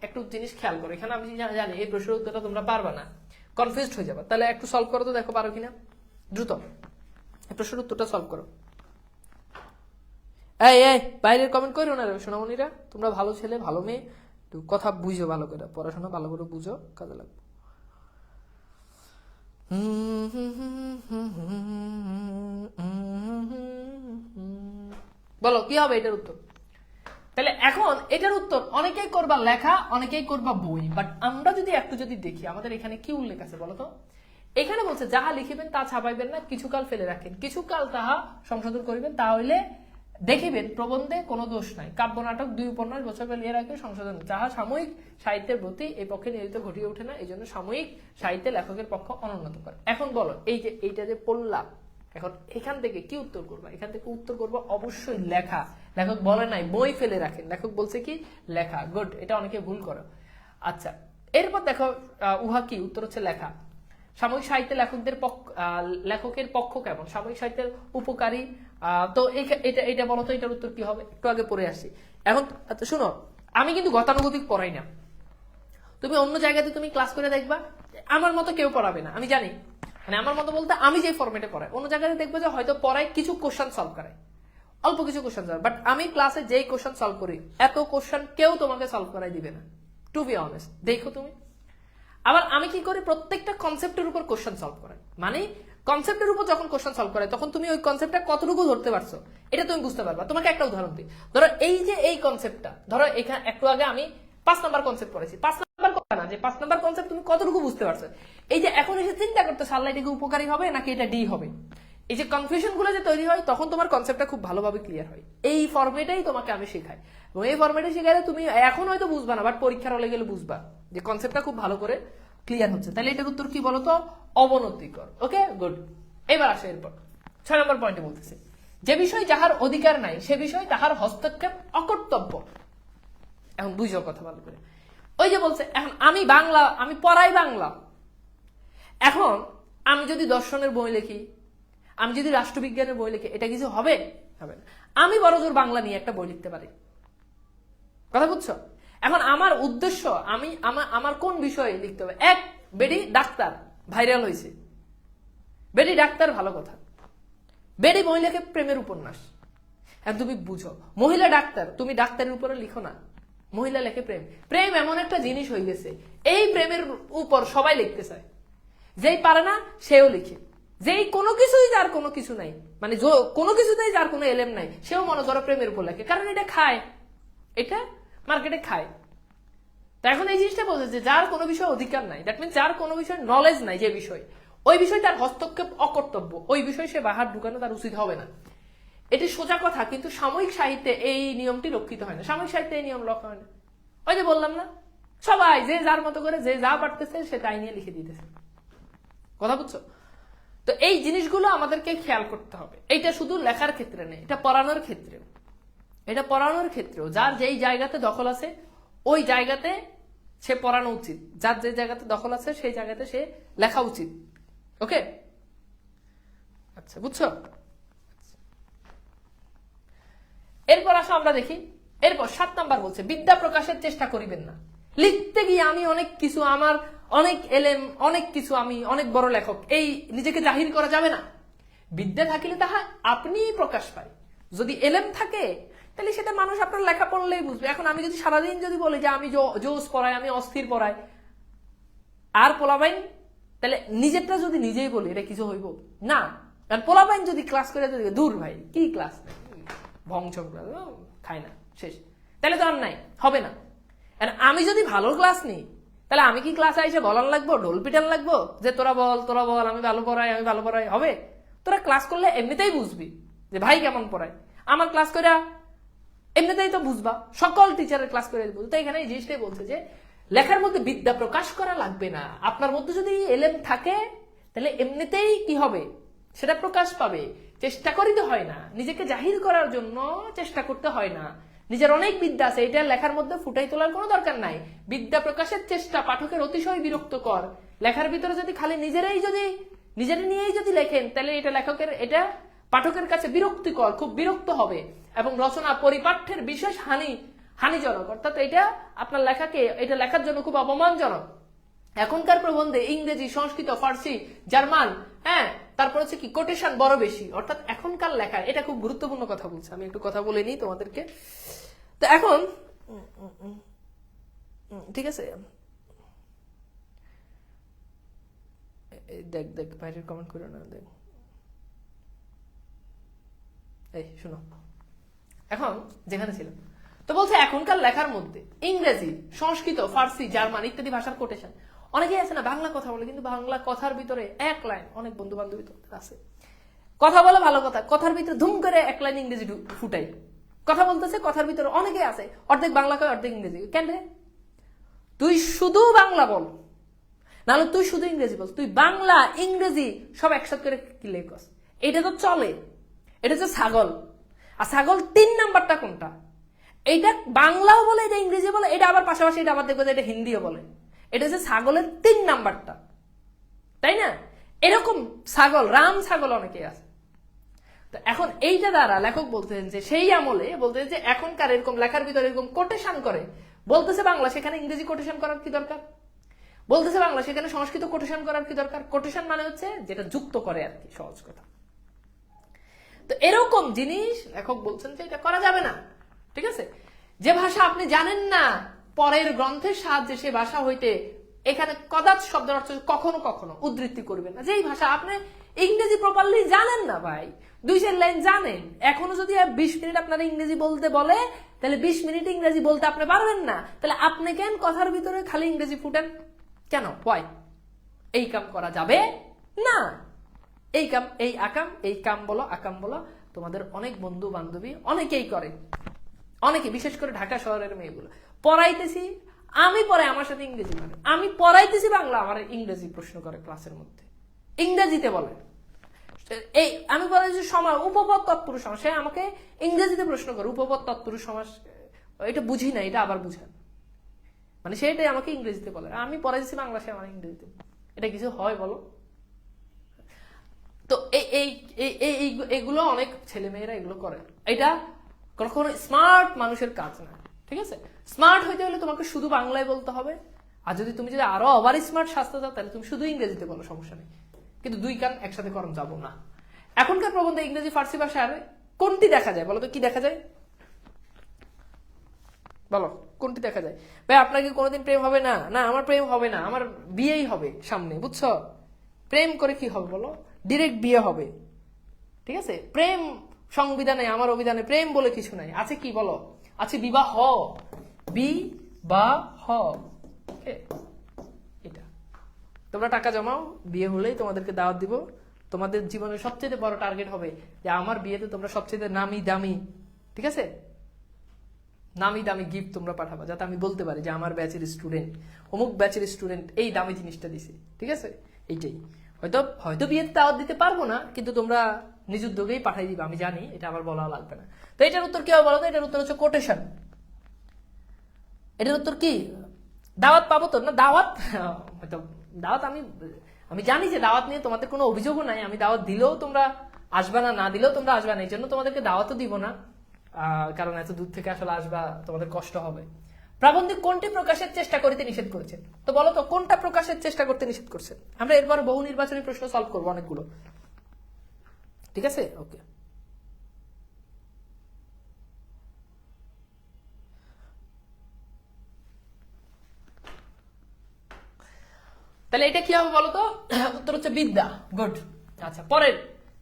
একটু জিনিস খেয়াল করো, এখানে আমি জানি এই প্রশ্নের উত্তরটা তোমরা পারবা না, কনফিউজড হয়ে যাবে। তাহলে একটু সলভ করো তো, দেখো পারো কিনা, দ্রুত এই প্রশ্নের উত্তরটা সলভ করো। এই বাইরের কমেন্ট করো না রে সোনামণিরা, তোমরা ভালো ছেলে ভালো মেয়ে, একটু কথা বুঝো ভালো করে, পড়াশোনা ভালো করে বুঝো, কাজে লাগবে। বলো কি হবে এটার উত্তর? তাহলে এখন এটার উত্তর অনেকেই করবা লেখা, অনেকেই করবা বই, বাট আমরা যদি দেখি আমাদের এখানে কি উল্লেখ আছে বলতো? এখানে বলছে যাহা লিখিবেন তা ছাপাইবেন না, কিছুকাল ফেলে রাখেন, কিছুকাল তাহা সংশোধন করিবেন, তাহলে দেখিবেন প্রবন্ধে কোনো দোষ নাই। কাব্য নাটক 2 উপন্যাস বছর ফেলিয়ে রাখে সংশোধন, যাহা সাময়িক সাহিত্যের প্রতি এই পক্ষে নিয়োজিত ঘটিয়ে ওঠে না, এই জন্য সাময়িক সাহিত্যে লেখকের পক্ষ অনুন্নত করে। এখন বলো এইটা যে পড়লাম, এখন এখান থেকে কি উত্তর করবা? এখান থেকে উত্তর করবা অবশ্যই লেখা। লেখক বলে নাই বই ফেলে রাখেন, লেখক বলছে কি লেখা। গুড, এটা অনেকে ভুল করো। আচ্ছা, এরপর দেখো উহা কি উত্তর হচ্ছে লেখা। সাময়িক সাহিত্যে লেখকের পক্ষ কেমন? সাময়িক সাহিত্যের উপকারী। তো এটা বলো তো, এটার উত্তর কি হবে? একটু আগে পড়ে আসি। এখন শুনো, আমি কিন্তু গতানুগতিক পড়াই না, তুমি অন্য জায়গাতে তুমি ক্লাস করে দেখবা আমার মতো কেউ পড়াবে না, আমি জানি। মানে আমার মতো বলতে আমি যে ফরম্যাটে পড়াই, অন্য জায়গাতে দেখবে যে হয়তো পড়াই কিছু কোশ্চেন সলভ করে, অল্প কিছু কোশ্চেন সলভ, বাট আমি ক্লাসে যেই কোশ্চেন সলভ করি এত কোশ্চেন কেউ তোমাকে সলভ করাই দিবে না, টু বি অনেস্ট। দেখো তুমি, আবার আমি কি করি, প্রত্যেকটা কনসেপ্টের উপর কোশ্চেন সলভ করাই। মানে কনসেপ্টের উপর যখন কোশ্চেন সলভ করে তখন তুমি ওই কনসেপ্টটা কতটুকু ধরতে পারছো এটা তুমি বুঝতে পারবা। তোমাকে একটা উদাহরণ দিই, ধরো এই কনসেপ্টটা, ধরো এখানে একটু আগে আমি 5 নাম্বার কনসেপ্ট পড়েছি, 5 নাম্বার কথা না যে 5 নাম্বার কনসেপ্ট তুমি কতটুকু বুঝতে পারছো, এই যে এখন এসে চিন্তা করতে আল্লাহ এটা কি উপকারী হবে নাকি এটা ডি হবে, এই যে কনফিউশন গুলো যে তৈরি হয় তখন তোমার কনসেপ্টটা খুব ভালোভাবে ক্লিয়ার হয়। এই ফরম্যাটেই তোমাকে আমি শেখাই, এবং এই ফরম্যাটে শেখালে তুমি এখন হয়তো বুঝবা না, বাট পরীক্ষার হলে গেলে বুঝবা যে কনসেপ্টটা খুব ভালো করে ক্লিয়ার হচ্ছে। তাহলে এটার উত্তর কি বলতো? অবনতিকর। ওকে, গুড। এবার আসে এরপর 6 নম্বর পয়েন্টে বলতেছে, যে বিষয় যাহার অধিকার নাই সে বিষয় তাহার হস্তক্ষেপ অকর্তব্য। এখন বুঝো কথা ভালো করে। ওই যে বলছে এখন আমি বাংলা, আমি পড়াই বাংলা, এখন আমি যদি দর্শনের বই লিখি, আমি যদি রাষ্ট্রবিজ্ঞানের বই লিখি, এটা কিছু হবে? হবে না। আমি বড় জোর বাংলা নিয়ে একটা বই লিখতে পারি, কথা বুঝছো? এখন আমার উদ্দেশ্য, আমি আমার কোন বিষয়ে লিখতে হবে? এক, বেডি ডাক্তার ভাইরাল হয়েছে, বেডি ডাক্তার, ভালো কথা। বেডি মহিলাকে প্রেমের উপন্যাস, এখন তুমি বুঝো মহিলা ডাক্তার, তুমি ডাক্তারের উপরে লিখো না, মহিলা লেখে প্রেম। প্রেম এমন একটা জিনিস হয়ে গেছে, এই প্রেমের উপর সবাই লিখতে চায়, যেই পারে না সেও লিখে, যেই কোনো কিছুই যার কোনো কিছু নাই, মানে কোনো কিছুতেই যার কোনো এলেম নাই, সেও মনে করো প্রেমের উপর লেখে, কারণ এটা খায়, এটা মার্কেটে খায়। তো এখন এই জিনিসটা বলছে যে যার কোনো বিষয়ে অধিকার নাই, দ্যাট মিনস যার কোনো বিষয়ে নলেজ নাই, যে বিষয় ওই বিষয় তার হস্তক্ষেপ অকর্তব্য, ওই বিষয়ে সে বাহার ঢুকানো তার উচিত হবে না। এটি সোজা কথা, কিন্তু সাময়িক সাহিত্যে এই নিয়মটি রক্ষিত হয় না, সাময়িক সাহিত্যে এই নিয়ম রক্ষা হয় না। ওই যে বললাম না, সবাই যে যার মতো করে যে যা পারতেছে সে তাই নিয়ে লিখে দিতেছে, কথা বুঝছো? তো এই জিনিসগুলো আমাদেরকে খেয়াল করতে হবে। এইটা শুধু লেখার ক্ষেত্রে নেই, এটা পড়ানোর ক্ষেত্রেও, এটা পড়ানোর ক্ষেত্রেও যার যেই জায়গাতে দখল আছে ওই জায়গাতে সে পড়ানো উচিত, যার যে জায়গাতে দখল আছে সেই জায়গাতে সে লেখা উচিত। ওকে, আচ্ছা, বুঝছো? এরপর আসো আমরা দেখি, এরপর 7 নাম্বার বলছে, বিদ্যা প্রকাশের চেষ্টা করিবেন না। লিখতে গিয়ে আমি অনেক কিছু, আমার অনেক এলেম, অনেক কিছু, আমি অনেক বড় লেখক, এই নিজেকে জাহির করা যাবে না। বিদ্যা থাকিলে তাহা আপনি প্রকাশ পায়, যদি এলেম থাকে তাহলে সেটা মানুষ আপনার লেখা পড়লেই বুঝবে। এখন আমি যদি সারাদিন যদি বলি যে আমি জোস পড়াই, আমি অস্থির পড়াই, আর পোলাবাইন, তাহলে নিজেরটা যদি নিজেই বলি এটা কিছু হইব না। কারণ পোলাবাইন যদি ক্লাস করে দূর ভাই কি ক্লাস, ভংচং খায় না, শেষ, তাহলে তো আর নাই, হবে না। আমি যদি ভালো ক্লাস নিই তাহলে আমি কি ক্লাসে এসে বলার লাগবো, ঢোল পিটান লাগবো যে তোরা বল, আমি ভালো পড়াই, আমি ভালো পড়াই? হবে? তোরা ক্লাস করলে এমনিতেই বুঝবি যে ভাই কেমন পড়ায়। আমার ক্লাস করে এমনিতেই তো বুঝবা, সকল টিচারের ক্লাস করে বুঝবো। তো এখানে এই জিনিসটাই বলছে যে লেখার মধ্যে বিদ্যা প্রকাশ করা লাগবে না, আপনার মধ্যে যদি এলেম থাকে তাহলে এমনিতেই কি হবে, সেটা প্রকাশ পাবে। চেষ্টা করিতে হয় না, নিজেকে জাহির করার জন্য চেষ্টা করতে হয় না। নিজের অনেক বিদ্যা আছে, এটা লেখার মধ্যে ফুটাই তোলার কোনো দরকার নাই। বিদ্যা প্রকাশের চেষ্টা পাঠকের অতিশয় বিরক্তকর। লেখার ভিতরে যদি খালি নিজের নিয়েই যদি লেখেন তাহলে এটা লেখকের, এটা পাঠকের কাছে বিরক্তিকর, খুব বিরক্ত হবে, এবং রচনা পরিপাঠ্যের বিশেষ হানিজনক, অর্থাৎ এটা আপনার লেখাকে, এটা লেখার জন্য খুব অপমানজনক। এখনকার প্রবন্ধে ইংরেজি, সংস্কৃত, ফার্সি, জার্মান, হ্যাঁ, তারপর হচ্ছে কি কোটেশন বড় বেশি, অর্থাৎ এখনকার লেখা, এটা খুব গুরুত্বপূর্ণ কথা বলছে, আমি একটু কথা বলে নিই তোমাদেরকে। তো এখন ঠিক আছে, দেখ বাইরের কমেন্ট করে না, দেখ, এই শোনো, এখন যেখানে ছিলাম, তো বলছে এখনকার লেখার মধ্যে ইংরেজি, সংস্কৃত, ফার্সি, জার্মান ইত্যাদি ভাষার কোটেশন। অনেকেই আছে না বাংলা কথা বলে, কিন্তু বাংলা কথার ভিতরে এক লাইন, অনেক বন্ধু বান্ধবী আছে কথা বলে ভালো কথা, কথার ভিতরে ধুম করে এক লাইন ইংরেজি ফুটাই, কথা বলতেছে, কথার ভিতরে অনেকে আছে অর্ধেক বাংলা কয় অর্ধেক ইংরেজি। কেন রে? তুই শুধু বাংলা বল, নাহলে তুই শুধু ইংরেজি বল, তুই বাংলা ইংরেজি সব একসাথে করে কি লেখস, এটা তো চলে। এটা হচ্ছে ছাগল। আর ছাগল 3 নাম্বারটা কোনটা? এইটা বাংলাও বলে, এটা ইংরেজি বলে, এটা আবার পাশাপাশি এটা আবার দেখবো যে এটা হিন্দিও বলে। এটা হচ্ছে ছাগলের 3 নাম্বারটা, তাই না? এরকম ছাগল, রাম ছাগল অনেকে আছে। তো এখন এইটা দ্বারা লেখক বলতেছেন যে সেই আমলে বলতেছে যে এখনকার এরকম লেখার ভিতরে এরকম কোটেশন করে, বলতেছে বাংলা, সেখানে ইংরেজি কোটেশন করার কি দরকার? বলতেছে বাংলা, সেখানে সংস্কৃত কোটেশন করার কি দরকার? কোটেশন মানে হচ্ছে যেটা যুক্ত করে আর কি, সহজ কথা। তো এরকম জিনিস লেখক বলছেন যে এটা করা যাবে না, ঠিক আছে? যে ভাষা আপনি জানেন না, পরের গ্রন্থের সাহায্যে সে ভাষা হইতে এখানে কদাচ শব্দের অর্থ কখনো কখনো উদ্ধৃতি করবেন না। যেই ভাষা আপনি ইংরেজি প্রপারলি জানেন না ভাই, 2-4 লাইন জানেন, এখনো যদি 20 মিনিট আপনার ইংরেজি বলতে বলে তাহলে 20 মিনিট ইংরেজি বলতে আপনি পারবেন না, তাহলে আপনি কেন কথার ভিতরে খালি ইংরেজি ফুটেন কেন? হয় এই কাম করা যাবে না। এই কাম, এই আকাম, এই কাম বলো আকাম বলো, তোমাদের অনেক বন্ধু বান্ধবী অনেকেই করে, অনেকে, বিশেষ করে ঢাকা শহরের মেয়েগুলো। পড়াইতেছি আমি, পরে আমার সাথে ইংরেজি বলে, আমি পড়াইতেছি বাংলা, আমার ইংরেজি প্রশ্ন করে ক্লাসের মধ্যে, ইংরেজিতে বলে। এই আমি বলেছি সমাস, উপপদ তৎপুরুষ সমাস, সে আমাকে ইংরেজিতে প্রশ্ন করে উপপদ তৎপুরুষ সমাস, এটা বুঝি না, এটা আবার বুঝান, মানে সেটাই আমাকে ইংরেজিতে বলে, আমি পড়াইছি বাংলা, সে আমার ইংরেজিতে। এটা কিছু হয় বলো? তো এইগুলো অনেক ছেলেমেয়েরা এগুলো করে। এটা কখনো স্মার্ট মানুষের কাজ না, ঠিক আছে? স্মার্ট হইতে হলে তোমাকে শুধু বাংলায় বলতে হবে, আর তুমি যদি আরো ওভার স্মার্ট সাজতে চাও তাহলে তুমি শুধু ইংরেজিতে বলো, সমস্যা নেই, কিন্তু দুই কান একসাথে করণ যাবো না। এখনকার প্রবন্ধে ইংরেজি ফার্সি ভাষার কোনটি দেখা যায় বলো তো? কি দেখা যায় বলো? কোনটি দেখা যায়? ভাই আপনার কি কোনোদিন প্রেম হবে? না, না আমার প্রেম হবে না, আমার বিয়েই হবে সামনে, বুঝছো? প্রেম করে কি হবে বলো? ডিরেক্ট বিয়ে হবে, ঠিক আছে? প্রেম সংবিধানে, আমার অভিধানে প্রেম বলে কিছু নাই, আছে কি বলো? আছে বিবাহ, বিবাহ। এটা তোমরা টাকা জমাও, বিয়ে হলেই তোমাদেরকে দাওয়াত দিব। তোমাদের জীবনের সবচেয়ে বড় টার্গেট হবে যে আমার বিয়েতে তোমরা সবচেয়ে নামি দামি, ঠিক আছে, নামি দামি গিফট তোমরা পাঠাবা, যাতে আমি বলতে পারি যে আমার ব্যাচের স্টুডেন্ট, অমুক ব্যাচের স্টুডেন্ট এই দামি জিনিসটা দিছে, ঠিক আছে? এইটাই। হয়তো হয়তো বিয়েতে দাওয়াত দিতে পারবো না, কিন্তু তোমরা নিজ উদ্যোগেই পাঠাই দিবা, আমি জানি, এটা আমার বলা লাগবে না। তো এটার উত্তর কি হবে বলো তো? এটার উত্তর হচ্ছে কোটেশন। এটার উত্তর কি? দাওয়াত পাবো তো না? দাওয়াত হয়তো দাওয়াত, আমি জানি যে দাওয়াত নিয়ে তোমাদের কোনো অভিযোগও নাই, আমি দাওয়াত দিলেও তোমরা আসবা না, না দিলেও তোমরা আসবা না, এই জন্য তোমাদেরকে দাওয়াতও দিব না, কারণ এত দূর থেকে আসলে আসবা, তোমাদের কষ্ট হবে। প্রাবন্ধিক কোনটি প্রকাশের চেষ্টা করতে নিষেধ করেছেন? তো বলো তো কোনটা প্রকাশের চেষ্টা করতে নিষেধ করছেন? আমরা এরপর বহু নির্বাচনী প্রশ্ন সলভ করবো অনেকগুলো, ঠিক আছে? ওকে, তাহলে এটা কি হবে বলো তো? উত্তর হচ্ছে বিদ্যা। গুড। আচ্ছা, পরের,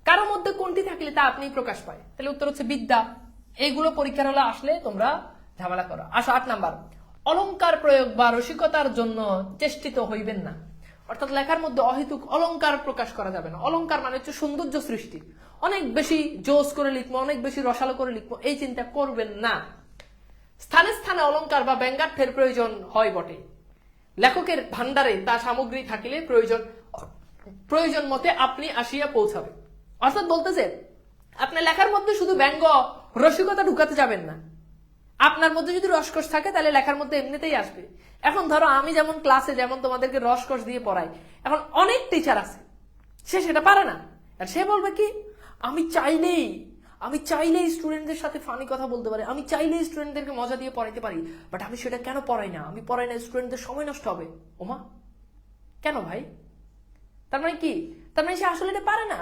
কারো মধ্যে কোনটি থাকলে তা আপনি প্রকাশ পায়? তাহলে উত্তর হচ্ছে বিদ্যা। এইগুলো পরীক্ষার হলে আসলে তোমরা ঝামেলা করো। আসো 8 নাম্বার, অলংকার প্রয়োগ বা রসিকতার জন্য চেষ্টিত হইবেন না। অর্থাৎ লেখার মধ্যে অহেতুক অলংকার প্রকাশ করা যাবে না। অলংকার মানে হচ্ছে সৌন্দর্য সৃষ্টি, অনেক বেশি জোস করে লিখবো, অনেক বেশি রসালো করে লিখবো, এই চিন্তা করবেন না। স্থানে স্থানে অলংকার বা ব্যঙ্গার্থের প্রয়োজন হয় বটে, লেখকের ভান্ডারে তা সামগ্রী থাকিলে প্রয়োজন মতে আপনি আসিয়া পৌঁছাবে। অর্থাৎ বলতেছে আপনার লেখার মধ্যে শুধু ব্যঙ্গ রসিকতা ঢুকাতে যাবেন না। আপনার মধ্যে যদি রসকস থাকে তাহলে লেখার মধ্যে এমনিতেই আসবে। এখন ধরো আমি যেমন ক্লাসে যেমন তোমাদেরকে রসকস দিয়ে পড়াই, এখন অনেক টিচার আছে সে সেটা পারে না, আর সে বলবে কি আমি চাইলেই স্টুডেন্টদের সাথে ফানি কথা বলতে পারি, আমি চাইলেই স্টুডেন্টদেরকে মজা দিয়ে পড়াইতে পারি, বাট আমি সেটা কেন পড়াই না? আমি পড়াই না, স্টুডেন্টদের সময় নষ্ট হবে। ওমা, কেন ভাই? তার মানে কি? তার মানে সে আসলে এটা পারে না।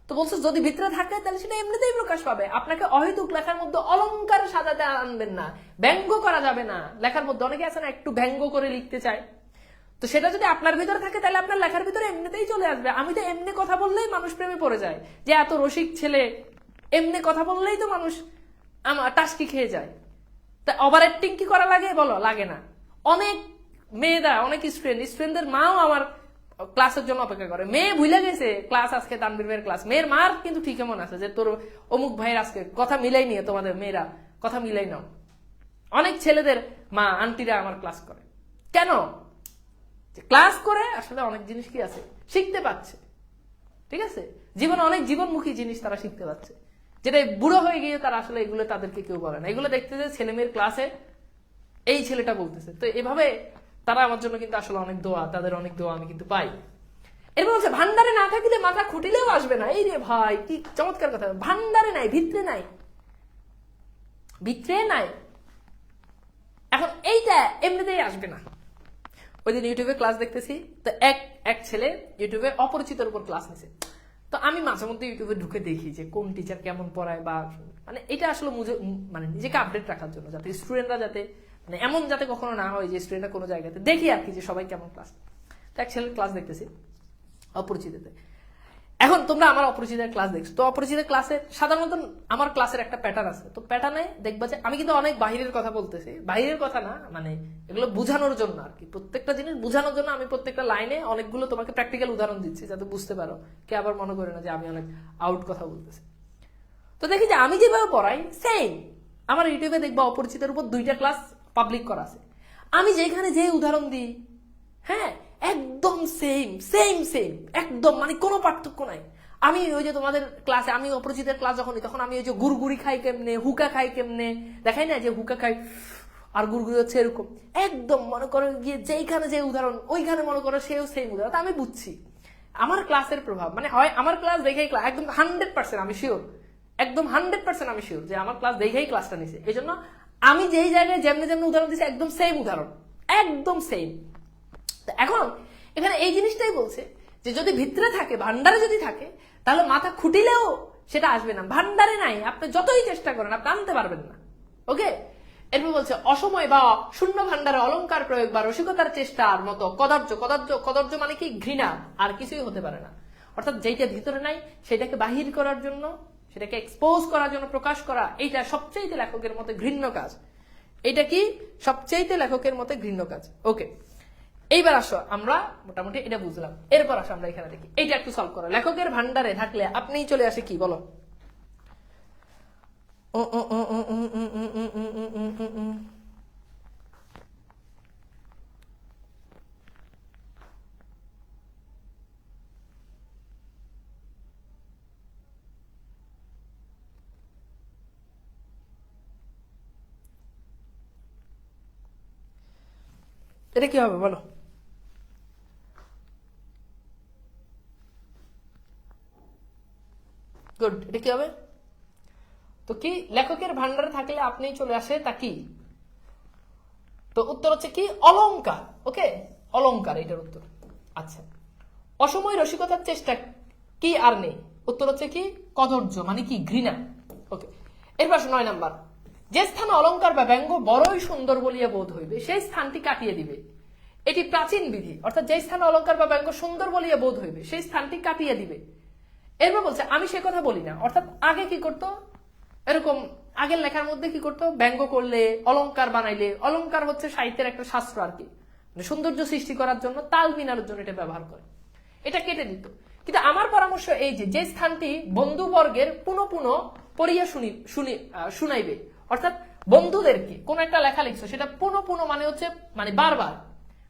তো বলছো যদি ভিতরে থাকে তাহলে সেটা এমনিতেই প্রকাশ পাবে। আপনাকে অহেতুক লেখার মধ্যে অলংকার সাজাতে আনবেন না, ব্যঙ্গ করা যাবে না। লেখার মধ্যে অনেকে আছে না একটু ব্যঙ্গ করে লিখতে চায়, তো সেটা যদি আপনার ভিতরে থাকে তাহলে আপনার লেখার ভিতরে এমনিতেই চলে আসবে। আমি তো এমনি কথা বললেই মানুষ প্রেমে পড়ে যায়, যে এত রসিক ছেলে, এমনি কথা বললেই তো মানুষ আমার টাস্কি খেয়ে যায়। তা ওভার অ্যাক্টিং কি করা লাগে বলো? লাগে না। অনেক মেয়েরা, অনেক স্টুডেন্টদের মাও আমার ক্লাসের জন্য অপেক্ষা করে। মেয়ে ভুলে গেছে ক্লাস আজকে তানবীর ভাইয়ের ক্লাস, মেয়ের মার কিন্তু ঠিক এমন আছে যে তোর অমুক ভাইয়ের আজকে কথা মিলাই নিয়ে, তোমাদের মেয়েরা কথা মিলাই নাও। অনেক ছেলেদের মা আন্টিরা আমার ক্লাস করে, কেন? ক্লাস করে আসলে অনেক জিনিস কি আছে শিখতে পাচ্ছে, ঠিক আছে? জীবনে অনেক জীবনমুখী জিনিস তারা শিখতে পাচ্ছে, যেটা বুড়ো হয়ে গিয়ে তারা আসলে এগুলো তাদেরকে কেউ বলে না। এগুলো দেখতে যে ছেলে মেয়ের ক্লাসে এই ছেলেটা বলতেছে, তো এভাবে তারা আমার জন্য কিন্তু আসলে অনেক দোয়া, তাদের অনেক দোয়া আমি কিন্তু পাই। এরপর বলছে ভান্ডারে না থাকিলে মাথা খুঁটিলেও আসবে না। এই রে ভাই, কি চমৎকার কথা! ভান্ডারে নাই, ভিতরে নাই, ভিতরে নাই। এখন এইটা এমনিতেই আসবে না। ওই দিন ইউটিউবে ক্লাস দেখতেছি, তো এক ছেলে ইউটিউবে অপরিচিতের উপর ক্লাস নিছে। তো আমি মাঝে মধ্যে ইউটিউবে ঢুকে দেখি যে কোন টিচার কেমন পড়ায়, বা মানে এটা আসলে মানে নিজেকে আপডেট রাখার জন্য, যাতে স্টুডেন্টরা যাতে মানে এমন যাতে কখনো না হয় যে স্টুডেন্টরা কোনো জায়গাতে দেখি আর কি যে সবাই কেমন ক্লাস। তো এক ছেলের ক্লাস দেখতেছি অপরিচিততে, এখন তোমরা আমার অপরিচিতের ক্লাস দেখছো, তো অপরিচিতের ক্লাসে সাধারণত আমার ক্লাসের একটা প্যাটার্ন আছে, তো প্যাটার্নে দেখবা যে আমি কিন্তু অনেক বাহিরের কথা বলতেছি, বাহিরের কথা না, মানে এগুলো বোঝানোর জন্য আর কি, প্রত্যেকটা জিনিস বোঝানোর জন্য আমি প্রত্যেকটা লাইনে অনেকগুলো তোমাকে প্র্যাকটিক্যাল উদাহরণ দিচ্ছি যাতে বুঝতে পারো, কে আবার মনে করে না যে আমি অনেক আউট কথা বলতেছি। তো দেখি যে আমি যেভাবে পড়াই সেম, আমার ইউটিউবে দেখবা অপরিচিতের উপর 2টা ক্লাস পাবলিক করা আছে, আমি যেখানে যে উদাহরণ দিই, হ্যাঁ একদম সেম সেম সেম একদম, মানে কোনো পার্থক্য নাই। আমি ওই যে তোমাদের ক্লাসে, আমি অপরিচিতের ক্লাস যখন তখন আমি ওই যে গুড়গুড়ি খাই কেমনে, হুকা খাই কেমনে, দেখাই না যে হুকা খাই আর গুড়গুড়ি হচ্ছে এরকম, একদম মনে করো গিয়ে যেইখানে যে উদাহরণ ওইখানে মনে করো সেও সেম উদাহরণ, আমি বুঝছি আমার ক্লাসের প্রভাব, মানে হয় আমার ক্লাস দেখেই ক্লাস, একদম 100% আমি শিওর, একদম 100% আমি শিওর যে আমার ক্লাস দেখেই ক্লাসটা নিছে, এই জন্য আমি যেই জায়গায় যেমনি যেমনি উদাহরণ দিচ্ছি একদম সেম উদাহরণ, একদম সেম। এখন এখানে এই জিনিসটাই বলছে যে যদি ভিতরে থাকে, ভান্ডারে যদি থাকে, তাহলে মাথা খুঁটিলেও সেটা আসবে না, ভান্ডারে নাই, আপনি যতই চেষ্টা করেন আপনি আনতে পারবেন না। ওকে, এরপর বলছে অসময় বা শূন্য ভান্ডারে অলংকার প্রয়োগ বা রসিকতার চেষ্টার মতো কদর্য, কদর্য কদর্য মানে কি ঘৃণা, আর কিছুই হতে পারে না। অর্থাৎ যেটা ভিতরে নাই সেটাকে বাহির করার জন্য, সেটাকে এক্সপোজ করার জন্য, প্রকাশ করা, এইটা সবচেয়ে লেখকের মতে ঘৃণ্য কাজ। এটা কি সবচেয়ে লেখকের মতে ঘৃণ্য কাজ। ওকে, এইবার আসো আমরা মোটামুটি এটা বুঝলাম, এরপর আসো আমরা এখানে দেখি এইটা একটু সলভ করো। লেখকের ভান্ডারে থাকলে আপনিই চলে আসে কি বলো? এটা কি হবে বলো? গুড, এটা কি হবে? তো কি লেখকের ভান্ডারে থাকলে আপনিই চলে আসে তা কি? তো উত্তর হচ্ছে কি অলংকার। ওকে, অলংকার এটার উত্তর। আচ্ছা, অসময় রসিকতার চেষ্টা কি আর নেই, উত্তর হচ্ছে কি কদর্য মানে কি ঘৃণা। ওকে, এরপর 9 নাম্বার, যে স্থানে অলংকার বা ব্যঙ্গ বড়ই সুন্দর বলিয়া বোধ হইবে সেই স্থানটি কাটিয়ে দিবে, এটি প্রাচীন বিধি। অর্থাৎ যে স্থানে অলংকার বা ব্যঙ্গ সুন্দর বলিয়া বোধ হইবে সেই স্থানটি কাটিয়ে দিবে। এরপর বলছে আমি সে কথা বলি না, অর্থাৎ আগে কি করতো, এরকম আগের লেখার মধ্যে কি করতো, ব্যঙ্গ করলে, অলংকার বানাইলে, অলংকার হচ্ছে সাহিত্যের একটা শাস্ত্র আর কি, মানে সৌন্দর্য সৃষ্টি করার জন্য, তাল মিলানোর জন্য এটা ব্যবহার করে, এটা কেটে দিত। কিন্তু আমার পরামর্শ এই যে স্থানটি বন্ধুবর্গের পুনঃ পুনঃ পড়িয়া শুনাইবে, অর্থাৎ বন্ধুদেরকে কোন একটা লেখা লিখছো সেটা পুনঃ পুনঃ মানে হচ্ছে মানে বারবার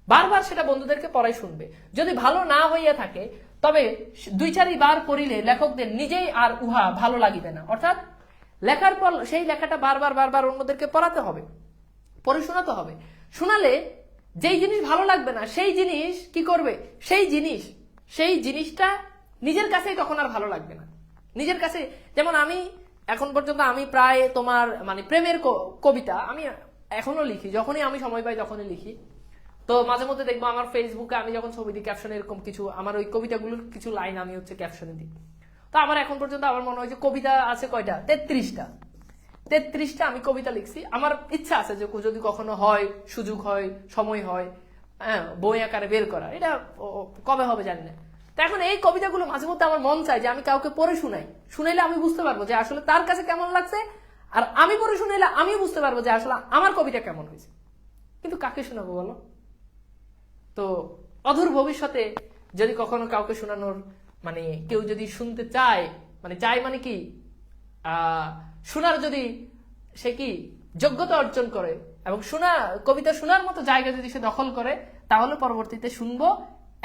বারবার সেটা বন্ধুদেরকে পড়াই শুনবে। যদি ভালো না হইয়া থাকে তবে 2-4 বার পড়িলে লেখকদের নিজেই আর উহা ভালো লাগিবে না, অর্থাৎ লেখার পর সেই লেখাটা বারবার বারবার অন্যদেরকে পড়াতে হবে, পড়ে শোনাতে হবে। শোনালে যেই জিনিস ভালো লাগবে না সেই জিনিস কি করবে, সেই জিনিসটা নিজের কাছেই তখন আর ভালো লাগবে না, নিজের কাছে। যেমন আমি এখন পর্যন্ত আমি প্রায় তোমার মানে প্রেমের কবিতা আমি এখনো লিখি, যখনই আমি সময় পাই তখনই লিখি। তো মাঝে মধ্যে দেখবো আমার ফেসবুকে আমি যখন ছবি দিই ক্যাপশনে এরকম কিছু আমার ওই কবিতাগুলোর কিছু লাইন আমি হচ্ছে ক্যাপশনে দিই। তো আমার এখন পর্যন্ত আমার মনে হয় যে কবিতা আছে কয়টা, 33টা আমি কবিতা লিখছি। আমার ইচ্ছা আছে যে যদি কখনো হয়, সুযোগ হয়, সময় হয়, হ্যাঁ বই আকারে বের করা, এটা কবে হবে জানি না। তো এখন এই কবিতাগুলো মাঝে মধ্যে আমার মন চায় যে আমি কাউকে পড়ে শুনাইলে আমি বুঝতে পারবো যে আসলে তার কাছে কেমন লাগছে, আর আমি পড়ে শুনাইলে আমি বুঝতে পারবো যে আসলে আমার কবিতা কেমন হয়েছে। কিন্তু কাকে শোনাবো বলো? তো অদূর ভবিষ্যতে যদি কখনো কাউকে শোনানোর মানে কেউ যদি শুনতে চায়, মানে চায় মানে কি শোনার যদি সে কি যোগ্যতা অর্জন করে এবং কবিতা শোনার মতো জায়গা যদি সে দখল করে, তাহলে পরবর্তীতে শুনবো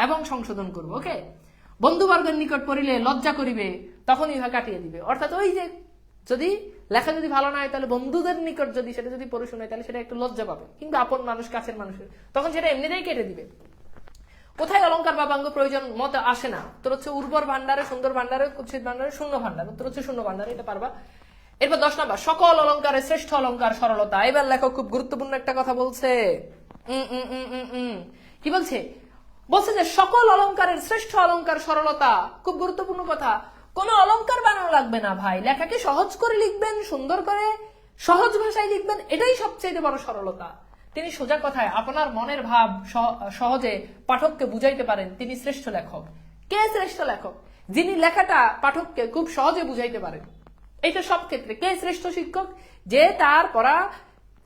এবং সংশোধন করবো। ওকে, বন্ধুবর্গের নিকট পড়িলে লজ্জা করিবে তখন ইহা কাটিয়ে দিবে। অর্থাৎ ওই যে যদি লেখা যদি ভালো না হয় তাহলে বন্ধুদের নিকট যদি সেটা যদি পড়ে শোনায় তাহলে সেটা একটু লজ্জা পাবে, কিন্তু আপন মানুষ কাছের মানুষের তখন সেটা এমনিতেই কেটে দিবে। কোথায় অলংকার বা ব্যঙ্গ প্রয়োজন মতে আসে না, তোর হচ্ছে উর্বর ভান্ডারে, সুন্দর ভান্ডারে, কুৎসিত ভান্ডারে, শূন্য ভান্ডার, তোর হচ্ছে শূন্য ভান্ডারে, এটা পারবা। এরপর 10 নাম্বার, সকল অলংকারে শ্রেষ্ঠ অলংকার সরলতা। এবার লেখক খুব গুরুত্বপূর্ণ একটা কথা বলছে। কি বলছে? বলছে যে সকল অলংকারের শ্রেষ্ঠ অলংকার সরলতা। খুব গুরুত্বপূর্ণ কথা। কোন অলংকার বানানো লাগবে না ভাই, লেখাকে সহজ করে লিখবেন, সুন্দর করে সহজ ভাষায় লিখবেন, এটাই সবচেয়ে বড় সরলতা। তিনি সোজা কথায় আপনার মনের ভাব সহজে পাঠককে বুঝাইতে পারেন, তিনি শ্রেষ্ঠ লেখক। কে শ্রেষ্ঠ লেখক? যিনি লেখাটা পাঠককে খুব সহজে বুঝাইতে পারেন। এটা সব ক্ষেত্রে কে শ্রেষ্ঠ শিক্ষক? যে তার পড়া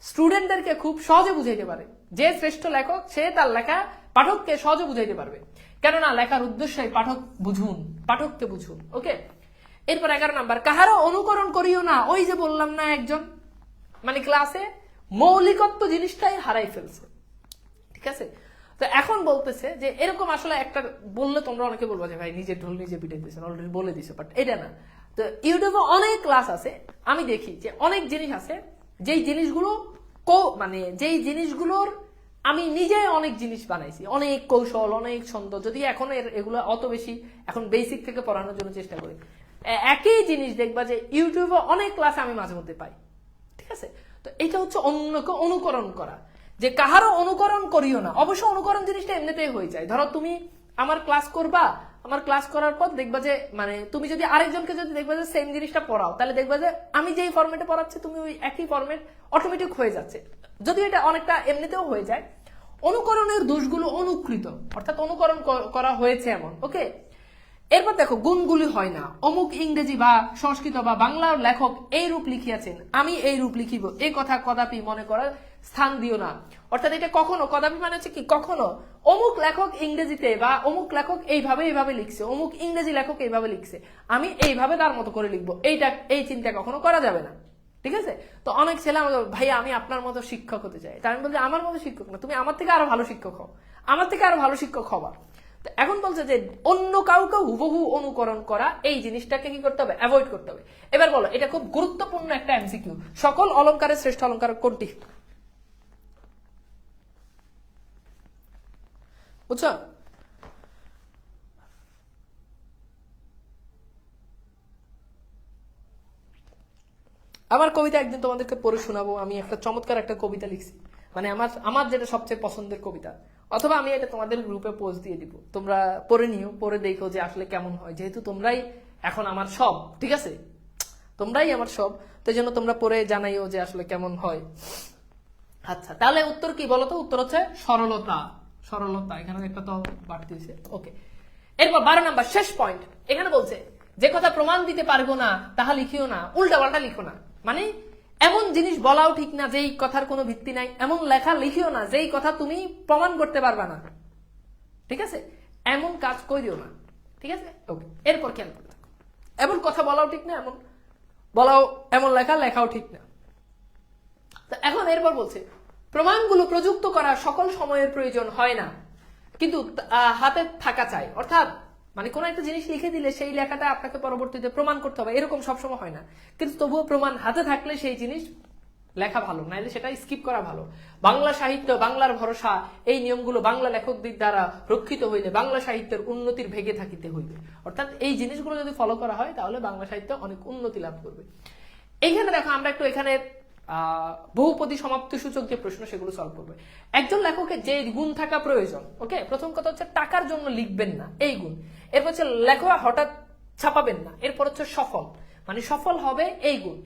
স্টুডেন্টদেরকে খুব সহজে বুঝাইতে পারে। যে শ্রেষ্ঠ লেখক সে তার লেখা পাঠককে সহজে বুঝাইতে পারবে। কেননা লেখার উদ্দেশ্যই পাঠক বুঝুন, পাঠককে বুঝুন। ওকে, এরপর 11 নাম্বার, কাহারও অনুকরণ করিও না। ওই যে বললাম না, একজন মানে ক্লাসে মৌলিকত্ব জিনিসটাই হারাই ফেলছে। ঠিক আছে, তো এখন বলতেছে যে এরকম আসলে একটা বললে তোমরা অনেকে বলবো যে ভাই নিজের ঢোল নিজে পিটাই দিয়েছেন, অলরেডি বলে দিছো, বাট এটা না। তো ইউটিউবে অনেক ক্লাস আছে, আমি দেখি যে অনেক জিনিস আছে যেই জিনিসগুলো মানে যেই জিনিসগুলোর আমি নিজে অনেক জিনিস বানাইছি, অনেক কৌশল, অনেক ছন্দ, যদি এখন এগুলো অত বেশি এখন বেসিক থেকে পড়ানোর জন্য চেষ্টা করি, একই জিনিস দেখবা যে ইউটিউবে অনেক ক্লাস আমি মাঝে মধ্যে পাই। ঠিক আছে, তো এটা হচ্ছে অন্যকে অনুকরণ করা, যে কাহারও অনুকরণ করিও না। অবশ্য অনুকরণ জিনিসটা এমনিতেই হয়ে যায়। ধরো তুমি আমার ক্লাস করবা, আমার ক্লাস করার পর দেখবা যে মানে তুমি যদি আরেকজনকে যদি দেখবা যে সেম জিনিসটা পড়াও, তাহলে দেখবা যে আমি যেই ফরম্যাটে পড়াচ্ছি তুমি ওই একই ফরম্যাট অটোমেটিক হয়ে যাচ্ছে। যদি এটা অনেকটা এমনিতেও হয়ে যায়। অনুকরণের দোষগুলো অনুকৃত, অর্থাৎ অনুকরণ করা হয়েছে এমন। ওকে, এরপর দেখো গুণগুলি হয় না। অমুক ইংরেজি বা সংস্কৃত বা বাংলার লেখক এই রূপ লিখিয়াছেন, আমি এই রূপ লিখিব, এই কথা কদাপি মনে করার স্থান দিও না। অর্থাৎ এটা কখনো, কদাপি মানে হচ্ছে কি, কখনো অমুক লেখক ইংরেজিতে বা অমুক লেখক এইভাবে লিখছে, অমুক ইংরেজি লেখক এইভাবে লিখছে, আমি এইভাবে তার মতো করে লিখবো, এই চিন্তা কখনো করা যাবে না। ঠিক আছে, তো অনেক ছেলে আমাকে, ভাইয়া আমি আপনার মতো শিক্ষক হতে চাই। তার আমি বলছি আমার মতো শিক্ষক না, তুমি আমার থেকে আরো ভালো শিক্ষক হও, আমার থেকে আরো ভালো শিক্ষক হবা। এখন বলছে যে অন্য কাউকে হুবহু অনুকরণ করা, এই জিনিসটাকে কি করতে হবে? অ্যাভয়েড করতে হবে। এবার বলো, এটা খুব গুরুত্বপূর্ণ একটা এমসিকিউ, সকল অলংকারের শ্রেষ্ঠ অলংকার কোনটি? বুঝছো? আমার কবিতা একদিন তোমাদেরকে পড়ে শোনাবো। আমি একটা চমৎকার একটা কবিতা লিখছি, মানে আমার যেটা সবচেয়ে পছন্দের কবিতা। অথবা আমি এটা তোমাদের গ্রুপে পোস্ট দিয়ে দিব, তোমরা পড়ে নিও, পড়ে দেখো যে আসলে কেমন হয়। যেহেতু তোমরাই এখন আমার সব, ঠিক আছে, তোমরাই আমার সব, তো জন্য তোমরা পড়ে জানাইও যে আসলে কেমন হয়। আচ্ছা, তাহলে উত্তর কি বলতো? উত্তর হচ্ছে সরলতা। সরলতা, এখানে একটা তো বাড়তি হয়েছে। ওকে, এরপর 12 নাম্বার শেষ পয়েন্ট। এখানে বলছে যে কথা প্রমাণ দিতে পারবো না তাহা লিখিও না, উল্টা পাল্টা লিখো না। মানে এমন জিনিস বলাও ঠিক না যেই কথার কোনো ভিত্তি নাই, এমন লেখা লিখিও না যেই কথা তুমি প্রমাণ করতে পারবা না। ঠিক আছে, এমন কাজ করিও না। ঠিক আছে, ওকে, এরপর খেয়াল করতে থাকো। এমন কথা বলাও ঠিক না, এমন লেখাও ঠিক না। তো এখন এরপর বলছে প্রমাণগুলো প্রযুক্ত করা সকল সময়ের প্রয়োজন হয় না, কিন্তু হাতে থাকা চাই। অর্থাৎ মানে কোন একটা জিনিস লিখে দিলে সেই লেখাটা আপনাকে পরবর্তীতে প্রমাণ করতে হবে, এরকম সবসময় হয় না। কিন্তু তবুও প্রমাণ হাতে থাকলে সেই জিনিস লেখা ভালো, নাইলে সেটা স্কিপ করা ভালো। বাংলা সাহিত্য, বাংলার ভরসা, এই নিয়মগুলো বাংলা লেখকদের দ্বারা রক্ষিত হইলে বাংলা সাহিত্যের উন্নতির ভেগে থাকিতে হইবে। অর্থাৎ এই জিনিসগুলো যদি ফলো করা হয় তাহলে বাংলা সাহিত্য অনেক উন্নতি লাভ করবে। এইখানে দেখো আমরা একটু এখানে বহুপদী সমাপ্তি সূচক যে প্রশ্ন সেগুলো সলভ করবে। একজন লেখকের যে গুণ থাকা প্রয়োজন, ওকে, প্রথম কথা হচ্ছে টাকার জন্য লিখবেন না, এই গুণ। এরপর হচ্ছে লেখা হঠাৎ ছাপাবেন না, এরপর হচ্ছে সফল, মানে সফল হবে, এই গুণ।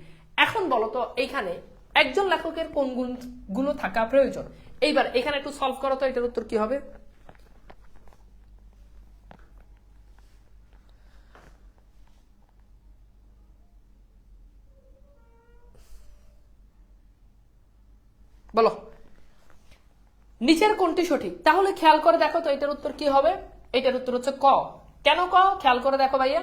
এখন বলতো এইখানে একজন লেখকের কোন গুণগুলো থাকা প্রয়োজন? এইবার এখানে একটু সলভ করো তো, এটার উত্তর কি হবে? বলো নিচের কোনটি সঠিক? তাহলে খেয়াল করে দেখো তো এটার উত্তর কি হবে। এটার উত্তর হচ্ছে ক। কেন ক? খেয়াল করে দেখো ভাইয়া,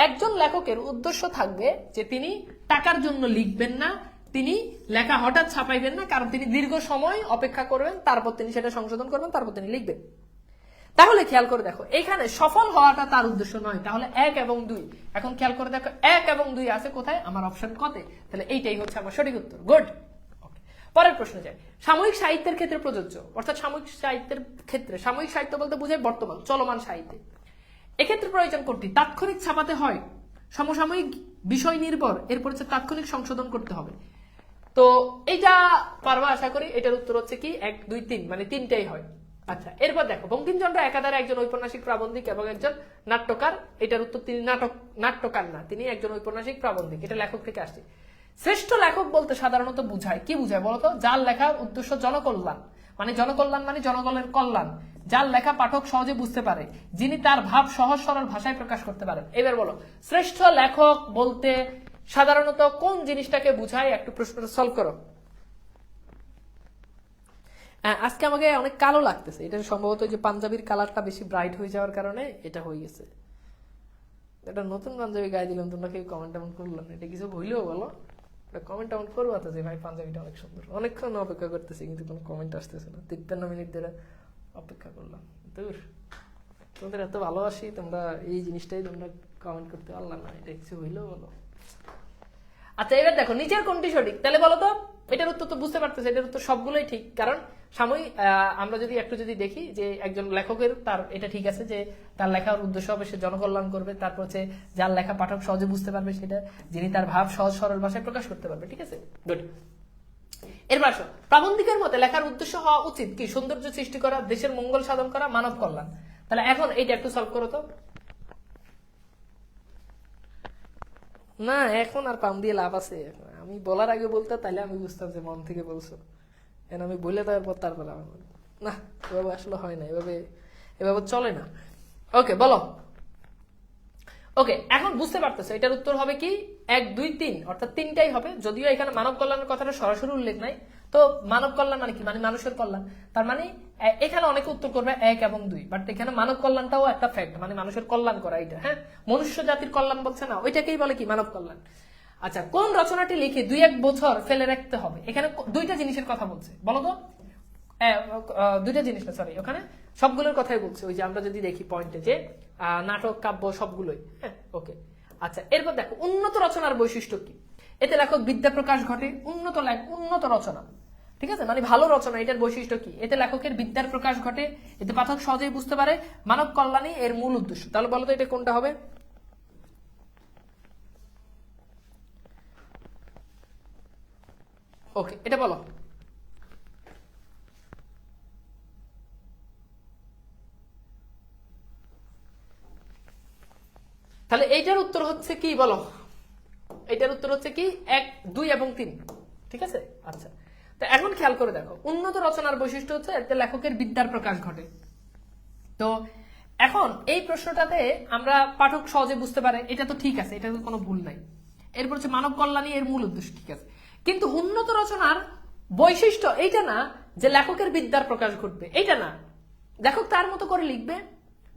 একজন লেখকের উদ্দেশ্য থাকবে যে তিনি টাকার জন্য লিখবেন না, তিনি লেখা হঠাৎ ছাপাইবেন না, কারণ তিনি দীর্ঘ সময় অপেক্ষা করবেন, তারপর তিনি সেটা সংশোধন করবেন, তারপর তিনি লিখবেন। তাহলে খেয়াল করে দেখো এখানে সফল হওয়াটা তার উদ্দেশ্য নয়, তাহলে 1 এবং 2। এখন খেয়াল করে দেখো 1 এবং 2 আছে কোথায়? আমার অপশন কতে। তাহলে এইটাই হচ্ছে আমার সঠিক উত্তর। গুড। পরের প্রশ্ন যায়, সাময়িক সাহিত্যের ক্ষেত্রে প্রযোজ্য, অর্থাৎ সাময়িক সাহিত্যের ক্ষেত্রে, সাময়িক সাহিত্য বলতে বোঝায় বর্তমান চলমান সাহিত্যে, এক্ষেত্রে প্রয়োজন কোনটি? তাৎক্ষণিক ছাপাতে হয়, সমসাময়িক বিষয় নির্ভর, এরপর হচ্ছে তাৎক্ষণিক সংশোধন করতে হবে। তো এটা পারবা আশা করি। এটার উত্তর হচ্ছে কি 1, 2, 3, মানে তিনটাই হয়। আচ্ছা, এরপর দেখো বঙ্কিমচন্দ্র একাধারে একজন ঔপন্যাসিক, প্রাবন্ধিক এবং একজন নাট্যকার। এটার উত্তর তিনি নাট্যকার না, তিনি একজন ঔপন্যাসিক, প্রাবন্ধিক। এটা লেখক থেকে আসছে। শ্রেষ্ঠ লেখক বলতে সাধারণত বুঝায় কি? বুঝায় বলতো যার লেখার উদ্দেশ্য জনকল্যাণ, মানে জনকল্যাণ মানে জনগণের কল্যাণ, যার লেখা পাঠক সহজে বুঝতে পারে, যিনি তার ভাব সহজ সরল ভাষায় প্রকাশ করতে পারেন। এবার বলো শ্রেষ্ঠ লেখক বলতে সাধারণত কোন জিনিসটাকে বুঝায়, একটু প্রশ্নটা সলভ করো। আজকে আমাকে অনেক কালো লাগতেছে, এটা সম্ভবত যে পাঞ্জাবির কালারটা বেশি ব্রাইট হয়ে যাওয়ার কারণে এটা হয়ে গেছে। এটা নতুন পাঞ্জাবি গায়ে দিলাম, তোমরা কেউ কমেন্ট টামেন্ট করলাম না, এটা কিছু হইলেও বলো, কমেন্ট টামেন্ট করবো তো যে ভাই পাঞ্জাবিটা অনেক সুন্দর। অনেকক্ষণ অপেক্ষা করতেছি কিন্তু কোনো কমেন্ট আসতেছে না, 53 মিনিট ধরে অপেক্ষা করলাম। দূর, তোমাদের এত ভালোবাসি, তোমরা এই জিনিসটাই তোমরা কমেন্ট করতে পারলাম না, এটা কিছু হইলেও বলো। আচ্ছা এবার দেখো নিচের কোনটি সঠিক, তাহলে বলো তো, এটার উত্তর তো বুঝতে পারতেছে, এটার উত্তর সবগুলোই ঠিক। কারণ সাময়িক আমরা যদি একটু যদি দেখি যে একজন লেখকের তার এটা ঠিক আছে যে তার লেখার উদ্দেশ্য হবে সে জনকল্যাণ করবে, তারপর হচ্ছে যার লেখা পাঠক সহজে বুঝতে পারবে সেটা, যিনি তার ভাব সহজ সরল ভাষায় প্রকাশ করতে পারবে, ঠিক আছে, গুড। এরপর আসো, প্রাবন্ধিকের মতে লেখার উদ্দেশ্য হওয়া উচিত কি? সৌন্দর্য সৃষ্টি করা, দেশের মঙ্গল সাধন করা, মানব কল্যাণ। তাহলে এখন এইটা একটু সলভ করো তো। না এখন আর পাম দিয়ে লাভ আছে, আমি বলার আগে বলতে তাইলে আমি বুঝতাম যে মন থেকে বলছো, এখন আমি বলে তারপর না, এভাবে আসলে হয় না, এভাবে চলে না। ওকে বলো। ওকে এখন বুঝতে পারতেছো এটার উত্তর হবে কি 1 2 3, অর্থাৎ তিনটাই হবে। যদিও এখানে মানব কল্যাণের কথাটা সরাসরি উল্লেখ নাই, তো মানব কল্যাণ মানে কি, মানে মানুষের কল্যাণ, তার মানে এখানে অনেকে উত্তর করবে 1 এবং 2, বাট এখানে মানব কল্যাণটাও একটা ফ্যাক্ট, মানে মানুষের কল্যাণ করা, এটা হ্যাঁ মনুষ্য জাতির কল্যাণ বলছে না, ওইটাকেই বলে কি মানব কল্যাণ। আচ্ছা কোন রচনাটি লিখে 2-1 বছর ফেলে রাখতে হবে? এখানে দুইটা জিনিসের কথা বলছে, বলো তো। দুইটা জিনিস না, সরি, ওখানে সবগুলোর কথাই বলছে। ওই যে আমরা যদি দেখি পয়েন্টে যে নাটক কাব্য সবগুলোই, হ্যাঁ ওকে। আচ্ছা এরপর দেখো উন্নত রচনার বৈশিষ্ট্য কি? এতে লেখক বিদ্যা প্রকাশ ঘটে, উন্নত রচনা, ঠিক আছে, মানে ভালো রচনা, এটার বৈশিষ্ট্য কি? এতে লেখকের বিদ্যার প্রকাশ ঘটে, এতে পাঠক সহজেই বুঝতে পারে, মানব কল্যাণই এর মূল উদ্দেশ্য। তাহলে বলো তো এটা কোনটা হবে? ওকে এটা বলো। তাহলে এইটার উত্তর হচ্ছে কি বলো? এটার উত্তর হচ্ছে কি 1 2 এবং 3, ঠিক আছে। আচ্ছা তো এখন খেয়াল করে দেখো, উন্নত রচনার বৈশিষ্ট্য হচ্ছে এতে লেখকের বিদ্যার প্রকাশ ঘটে। তো এখন এই প্রশ্নটাতে আমরা পাঠক সহজে বুঝতে পারে, এটা তো ঠিক আছে, এটা তো কোনো ভুল নাই। এরপর হচ্ছে মানব কল্যাণই এর মূল উদ্দেশ্য, ঠিক আছে। কিন্তু উন্নত রচনার বৈশিষ্ট্য এইটা না যে লেখকের বিদ্যার প্রকাশ ঘটবে, এইটা না, লেখক তার মতো করে লিখবে,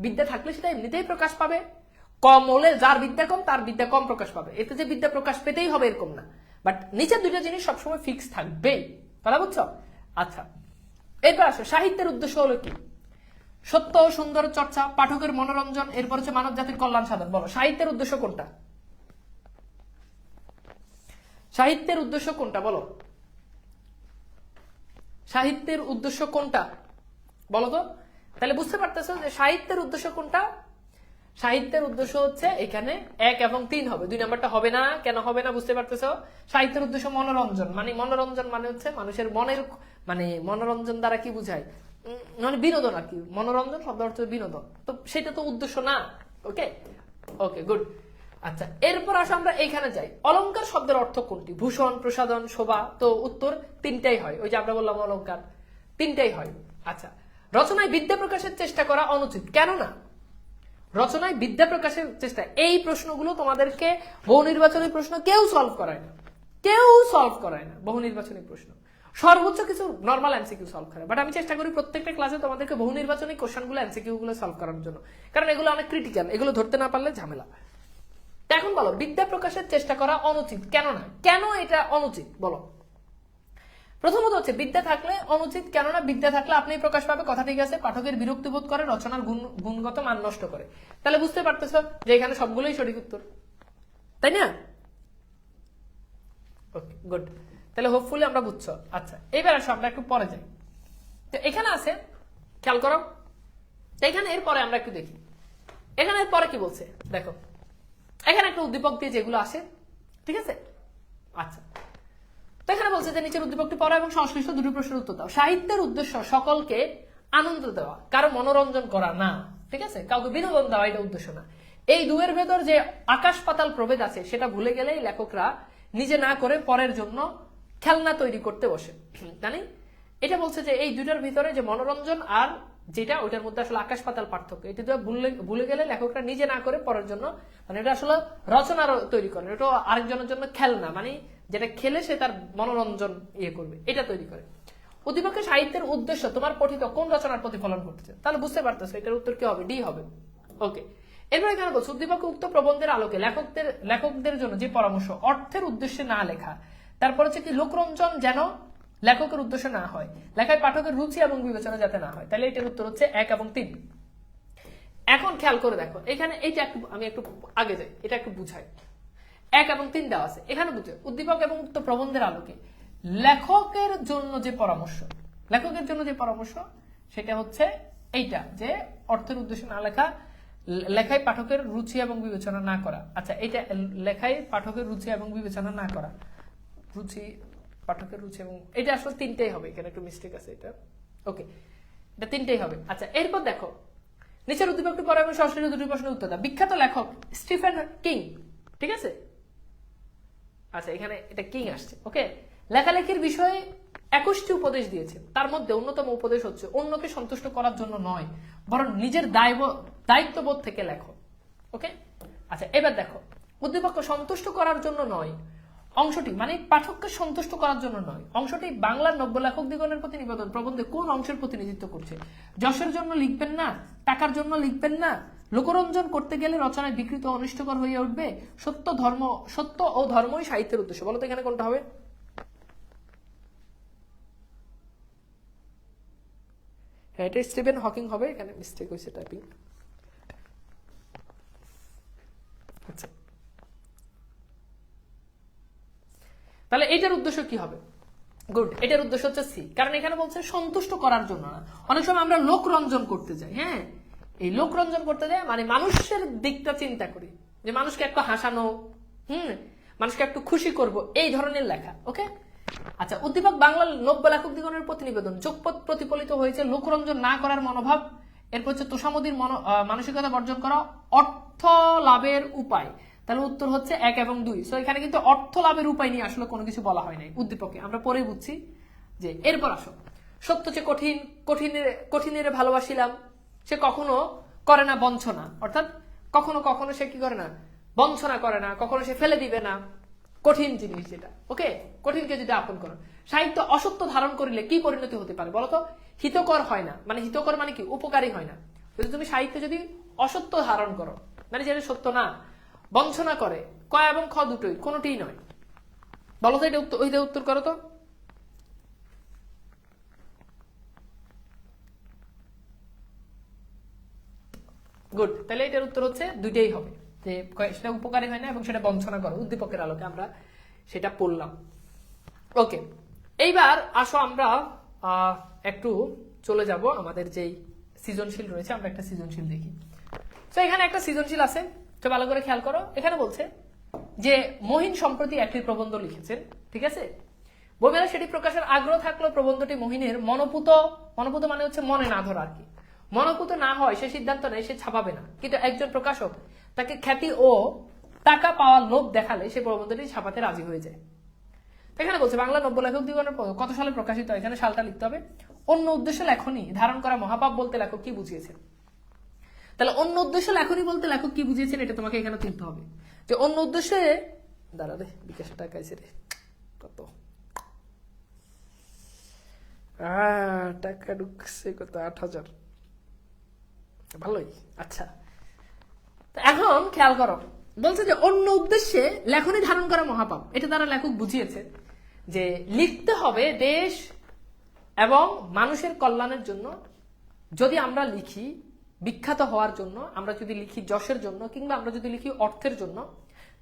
বিদ্যা থাকলে সেটা এমনিতেই প্রকাশ পাবে, কম হলে যার বিদ্যা কম তার বিদ্যা কম প্রকাশ পাবে, এতে যে বিদ্যা প্রকাশ পেতেই হবে এরকম না, বাট নিচের দুইটা জিনিস সবসময় ফিক্স থাকবেই, কথা বুঝছো? আচ্ছা এরপর আসো, সাহিত্যের উদ্দেশ্য হলো কি? সত্য ও সুন্দর চর্চা, পাঠকের মনোরঞ্জন, এরপর হচ্ছে মানব জাতির কল্যাণ সাধন। বলো সাহিত্যের উদ্দেশ্য কোনটা? সাহিত্যের উদ্দেশ্য কোনটা বলো? সাহিত্যের উদ্দেশ্য কোনটা বলো তো? তাহলে বুঝতে পারতেছো যে সাহিত্যের উদ্দেশ্য কোনটা। সাহিত্যের উদ্দেশ্য হচ্ছে এখানে 1 এবং 3 হবে, 2 নাম্বারটা হবে না। কেন হবে না বুঝতে পারতেছো? সাহিত্যের উদ্দেশ্য মনোরঞ্জন, মানে হচ্ছে মানুষের মনের, মানে মনোরঞ্জন দ্বারা কি বুঝায়, মানে বিনোদন আর কি, মনোরঞ্জন শব্দ অর্থ বিনোদন, তো সেটা তো উদ্দেশ্য না। ওকে ওকে গুড। আচ্ছা এরপর আসো আমরা এইখানে যাই, অলংকার শব্দের অর্থ কোনটি? ভূষণ, প্রসাধন, শোভা। তো উত্তর 3টাই হয়, ওই যে আমরা বললাম অলংকার 3টাই হয়। আচ্ছা রচনায় বিদ্যা প্রকাশের চেষ্টা করা অনুচিত, কেন না? রচনায় বিদ্যা প্রকাশের চেষ্টা, এই প্রশ্নগুলো তোমাদেরকে বহু নির্বাচনী প্রশ্ন কেউ সলভ করায় না, বহু নির্বাচনী প্রশ্ন সর্বোচ্চ কিছু নর্মাল এমসিকিউ সলভ করে, বাট আমি চেষ্টা করি প্রত্যেকটা ক্লাসে তোমাদেরকে বহু নির্বাচনী কোশ্চেনগুলো এমসিকিউ গুলো সলভ করার জন্য, কারণ এগুলো অনেক ক্রিটিক্যাল, এগুলো ধরতে না পারলে ঝামেলা। এখন বলো বিদ্যা প্রকাশের চেষ্টা করা অনুচিত, কেন না? কেন এটা অনুচিত বলো? প্রথমত হচ্ছে বিদ্যা থাকলে অনুচিত, কেননা বিদ্যা থাকলে আপনি প্রকাশ পাবে, কথা ঠিক আছে, পাঠকের বিরক্তি বোধ করে, রচনার গুণগত মান নষ্ট করে। তাহলে বুঝতে পারতেছো যে এখানে সবগুলোই সঠিক উত্তর, তাই না? ওকে গুড, তাহলে হোপফুলি আমরা বুঝছো। আচ্ছা এবার আসো আমরা একটু পরে যাই, তো এখানে আছে খেয়াল করো, এখানে এরপরে আমরা একটু দেখি এখানে এরপরে কি বলছে দেখো, এখানে একটা উদ্দীপক দিয়ে যেগুলো আসে, ঠিক আছে। আচ্ছা তো এখানে বলছে যে নিচের উদ্দীপকটি পড়ো এবং সংশ্লিষ্ট দুটি প্রশ্নের উত্তর দাও। সাহিত্যের উদ্দেশ্য সকলকে আনন্দ দেওয়া, কারো মনোরঞ্জন করা না, ঠিক আছে, কাউকে বিনোদন দেওয়া, এটা উদ্দেশ্য না। এই দুয়ের ভেতর যে আকাশ পাতাল প্রভেদ আছে সেটা ভুলে গেলেই লেখকরা নিজে না করে পরের জন্য খেলনা তৈরি করতে বসে, জানি। এটা বলছে যে এই দুটার ভিতরে যে মনোরঞ্জন আর যেটা ওইটার মধ্যে আসলে আকাশ পাতাল পার্থক্য। এটা তো ভুলে গেলে লেখকরা নিজে না করে পরের জন্য, মানে এটা আসলে রচনার তৈরি করে, এটা আরেকজনের জন্য খেলনা, মানে যেটা খেলে সে তার মনোরঞ্জন করবে, এটা তৈরি করে। উদ্দীপকের সাহিত্যের উদ্দেশ্য তোমার পঠিত কোন রচনার প্রতিফলন ঘটছে, তাহলে বুঝতে পারতেছো এটার উত্তর কি হবে, ডি হবে। ওকে, এরপর এখানে বলছে উদ্দীপক উক্ত প্রবন্ধের আলোকে লেখকদের জন্য যে পরামর্শ, অর্থের উদ্দেশ্যে না লেখা। তারপর হচ্ছে কি লোকরঞ্জন যেন লেখকের উদ্দেশ্য না হয়, লেখায় পাঠকের রুচি এবং বিবেচনা যাতে না হয়। তাহলে এটার উত্তর হচ্ছে 1 এবং 3। এখন খেয়াল করে দেখো এখানে এইটা একটু আমি একটু আগে যাই, এটা একটু বুঝাই। 1 এবং 3 দেওয়া আছে, এখানে বুঝে উদ্দীপক এবং উক্ত প্রবন্ধের আলোকে লেখকের জন্য যে পরামর্শ সেটা হচ্ছে এইটা, যে অর্থের উদ্দেশ্যে না লেখা, লেখায় পাঠকের রুচি এবং বিবেচনা না করা। আচ্ছা, এটা লেখায় পাঠকের রুচি এবং বিবেচনা না করা, পাঠকের রুচি এবং এটা আসলে 3টাই হবে, এখানে একটু মিস্টেক আছে এটা। ওকে, এটা 3টাই হবে। আচ্ছা, এরপর দেখো নিচের উদ্দীপকটি পরে আমি সরাসরি দুটি প্রশ্নের উত্তর দাও। বিখ্যাত লেখক স্টিফেন কিং, ঠিক আছে? আচ্ছা, এখানে এটা কিং আসছে। ওকে, লেখালেখির বিষয়ে 21টি উপদেশ দিয়েছেন, তার মধ্যে অন্যতম উপদেশ হচ্ছে অন্যকে সন্তুষ্ট করার জন্য নয়, বরং নিজের দায়িত্ববোধ থেকে লেখো। ওকে, আচ্ছা, এবার দেখো উদ্দীপককে সন্তুষ্ট করার জন্য নয় অংশটি, মানে পাঠককে সন্তুষ্ট করার জন্য নয় অংশটি বাংলার নব্য লেখক দিগণের প্রতি নিবেদন প্রবন্ধে কোন অংশের প্রতিনিধিত্ব করছে? যশের জন্য লিখবেন না, টাকার জন্য লিখবেন না, লোকরঞ্জন করতে গেলে রচনায় বিকৃত অনিষ্টকর হয়ে উঠবে, সত্য ও ধর্মই সাহিত্যের উদ্দেশ্য। বলো তো এখানে কোনটা হবে? হ্যাঁ, এটা স্টিফেন হকিং হবে, এখানে মিস্টেক হয়েছে টাইপিং। আচ্ছা, তাহলে এটার উদ্দেশ্য কি হবে? গুড, এটার উদ্দেশ্য হচ্ছে সি, কারণ এখানে বলছে সন্তুষ্ট করার জন্য না। অনেক সময় আমরা লোকরঞ্জন করতে যাই, হ্যাঁ, এই লোকরঞ্জন করতে যাই মানে মানুষের দিকটা চিন্তা করি, যে মানুষকে একটু হাসানো, মানুষকে একটু খুশি করব, এই ধরনের লেখা। ওকে, আচ্ছা, উদ্দীপক বাংলার নব্য লেখক দিগণের প্রতিনিবেদন যোগপদ প্রতিফলিত হয়েছে লোকরঞ্জন না করার মনোভাব, এরপর হচ্ছে তোষামোদীর মানসিকতা বর্জন করা, অর্থ লাভের উপায়। তাহলে উত্তর হচ্ছে 1 এবং 2। সো এখানে কিন্তু অর্থ লাভের উপায় নিয়ে আসলে কোনো কিছু বলা হয় নাই উদ্দীপকে, আমরা পরে বুঝছি। যে এরপর আসো, সত্য যে কঠিনের ভালোবাসিলাম, সে কখনো করে না বঞ্চনা, অর্থাৎ কখনো সে কি করে না, বঞ্চনা করে না, কখনো সে ফেলে দিবে না কঠিন জিনিস যেটা। ওকে, কঠিনকে যদি আপন করো। সাহিত্য অসত্য ধারণ করিলে কি পরিণতি হতে পারে বলতো? হিতকর হয় না, মানে হিতকর মানে কি, উপকারী হয় না। যদি তুমি সাহিত্যে যদি অসত্য ধারণ করো, মানে যেটা সত্য না, বঞ্চনা করে, ক এবং খ দুটোই, কোনোটিই নয়। বলো তো এটা উত্তর করো তো। গুড, তাহলে এটার উত্তর হচ্ছে 2টাই হবে, যে সেটা উপকারী হয় না এবং সেটা বঞ্চনা করে। উদ্দীপকের আলোকে আমরা সেটা পড়লাম। ওকে, এইবার আসো আমরা একটু চলে যাব আমাদের যেই সৃজনশীল রয়েছে, আমরা একটা সৃজনশীল দেখি। তো এখানে একটা সৃজনশীল আছে, তো ভালো করে খেয়াল করো। এখানে বলছে যে মহিন সম্প্রতি একটি প্রবন্ধ লিখেছেন, ঠিক আছে? বইমেলা সেটি প্রকাশের আগ্রহ থাকলেও প্রবন্ধটি মহিনের মনোপুত মানে হচ্ছে মনে না ধরা আর কি, মনোপুত না হয় সে সিদ্ধান্ত নেয় সে ছাপাবে না, কিন্তু একজন প্রকাশক তাকে খ্যাতি ও টাকা পাওয়ার লোভ দেখালে সে প্রবন্ধটি ছাপাতে রাজি হয়ে যায়। এখানে বলছে বাংলা নব্য লেখক দিগণের কত সালে প্রকাশিত, এখানে সালটা লিখতে হবে। অন্য উদ্দেশ্য লেখনী ধারণ করা মহাপাপ বলতে লেখক কি বুঝিয়েছেন? তাহলে অন্য উদ্দেশ্য লেখনী বলতে লেখক কি বুঝিয়েছেন, এটা তোমাকে এখানে তুলতে হবে। যে অন্য উদ্দেশ্যে, দাঁড়া রে, বিকাশ টাকা আছে রে, কত টাকা ঢুকছে, কত 8,000, ভালোই। আচ্ছা, এখন খেয়াল করো, বলছে যে অন্য উদ্দেশ্যে লেখনী ধারণ করা মহাপাপ, এটা দ্বারা লেখক বুঝিয়েছে যে লিখতে হবে দেশ এবং মানুষের কল্যাণের জন্য। যদি আমরা লিখি বিখ্যাত হওয়ার জন্য, আমরা যদি লিখি যশের জন্য, কিংবা আমরা যদি লিখি অর্থের জন্য,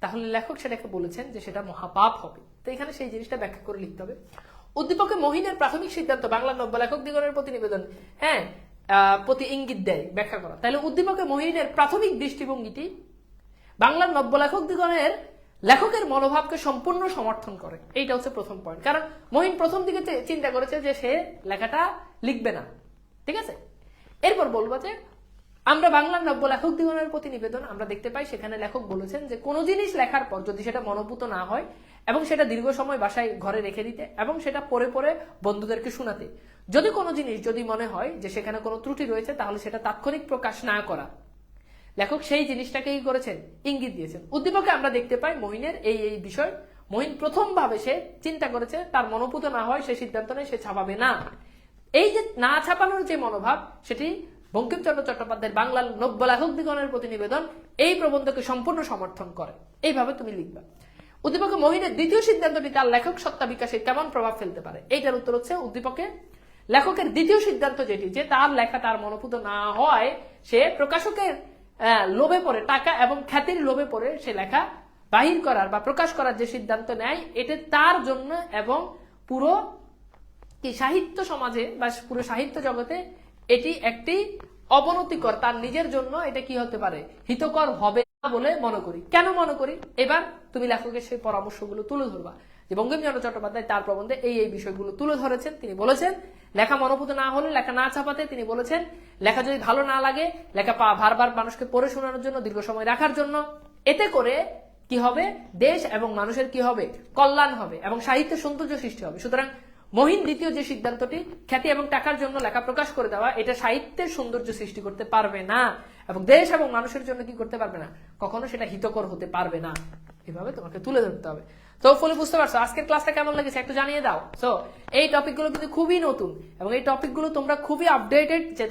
তাহলে লেখক সেটাকে বলেছেন যে সেটা মহাপাপ হবে। তো এখানে সেই জিনিসটা ব্যাখ্যা করে লিখতে হবে। উদ্দীপকে মহিনের প্রাথমিক সিদ্ধান্ত বাংলার নব্য লেখক দিগণের প্রতিনিবেদন, হ্যাঁ, প্রতি ইঙ্গিত দেয়, ব্যাখ্যা করা। তাহলে উদ্দীপকে মহিনের প্রাথমিক দৃষ্টিভঙ্গিটি বাংলার নব্য লেখক দিগণের লেখকের মনোভাবকে সম্পূর্ণ সমর্থন করে, এইটা হচ্ছে প্রথম পয়েন্ট। কারণ মহিন প্রথম দিকে চিন্তা করেছে যে সে লেখাটা লিখবে না, ঠিক আছে? এরপর বলবো যে আমরা বাংলার নব্য লেখক দিগণের প্রতিনিবেদন আমরা দেখতে পাই, সেখানে লেখক বলেছেন যে কোনো জিনিস লেখার পর যদি সেটা মনোপুত না হয় এবং সেটা দীর্ঘ সময় বাসায় ঘরে রেখে দিতে এবং সেটা পরে পরে বন্ধুদেরকে শোনাতে। যদি কোনো জিনিস যদি মনে হয় যে সেখানে কোনো ত্রুটি রয়েছে তাহলে সেটা তাৎক্ষণিক প্রকাশ না করা। লেখক সেই জিনিসটাকে কি করেছেন, ইঙ্গিত দিয়েছেন। উদ্দীপকে আমরা দেখতে পাই মহিনের এই বিষয়। মহিন প্রথম ভাবে সে চিন্তা করেছে, তার মনোপুত না হয় সে সিদ্ধান্ত নেয় সে ছাপাবে না। এই যে না ছাপানোর যে মনোভাব, সেটি বঙ্কিমচন্দ্র চট্টোপাধ্যায়ের বাংলার নব্য লেখকদিগণের প্রতিনিবেদন এই প্রবন্ধকে সম্পূর্ণ সমর্থন করে। এইভাবে তুমি লিখবা। উদ্দীপকে মহিনের দ্বিতীয় সিদ্ধান্তটি তার লেখক সত্তা বিকাশে কেমন প্রভাব ফেলতে পারে। এইটার উত্তর হচ্ছে উদ্দীপকে লেখকের দ্বিতীয় সিদ্ধান্ত যেটি, যে তার লেখা তার মনোপুত না হয় সে প্রকাশকের লোভে পড়ে, টাকা এবং খ্যাতির লোভে পড়ে সে লেখা বাহির করার বা প্রকাশ করার যে সিদ্ধান্ত নেয়, এটা তার জন্য এবং পুরো কি সাহিত্য সমাজে বা পুরো সাহিত্য জগতে এটি একটি অবনতিকর, তার নিজের জন্য এটা কি হতে পারে, হিতকর হবে না বলে মনে করি। কেন মনে করি? এবার তুমি লেখকের সেই পরামর্শগুলো তুলে ধরবা যে বঙ্কিমচন্দ্র চট্টোপাধ্যায় তার প্রবন্ধে এই বিষয়গুলো তুলে ধরেছেন। তিনি বলেছেন লেখা মনোপুত না হলে, লেখা না ছাপাতে। তিনি বলেছেন লেখা যদি ভালো না লাগে, লেখা বারবার মানুষকে পড়ে শোনানোর জন্য, দীর্ঘ সময় রাখার জন্য। এতে করে কি হবে, দেশ এবং মানুষের কি হবে, কল্যাণ হবে এবং সাহিত্যের সৌন্দর্য সৃষ্টি হবে। সুতরাং মহিন দ্বিতীয় যে সিদ্ধান্তটি, খ্যাতি এবং টাকার জন্য লেখা প্রকাশ করে দেওয়া, এটা সাহিত্যের সৌন্দর্য সৃষ্টি করতে পারবে না এবং দেশ এবং মানুষের জন্য কি করতে পারবে না, কখনো সেটা হিতকর হতে পারবে না। এভাবে তোমাকে তুলে ধরতে হবে। তো ফলে বুঝতে পারছো আজকের ক্লাসটা কেমন লেগেছে একটু জানিয়ে দাও। সো এই টপিকগুলো কিন্তু খুবই নতুন এবং এই টপিকগুলো তোমরা খুবই আপডেটেড যে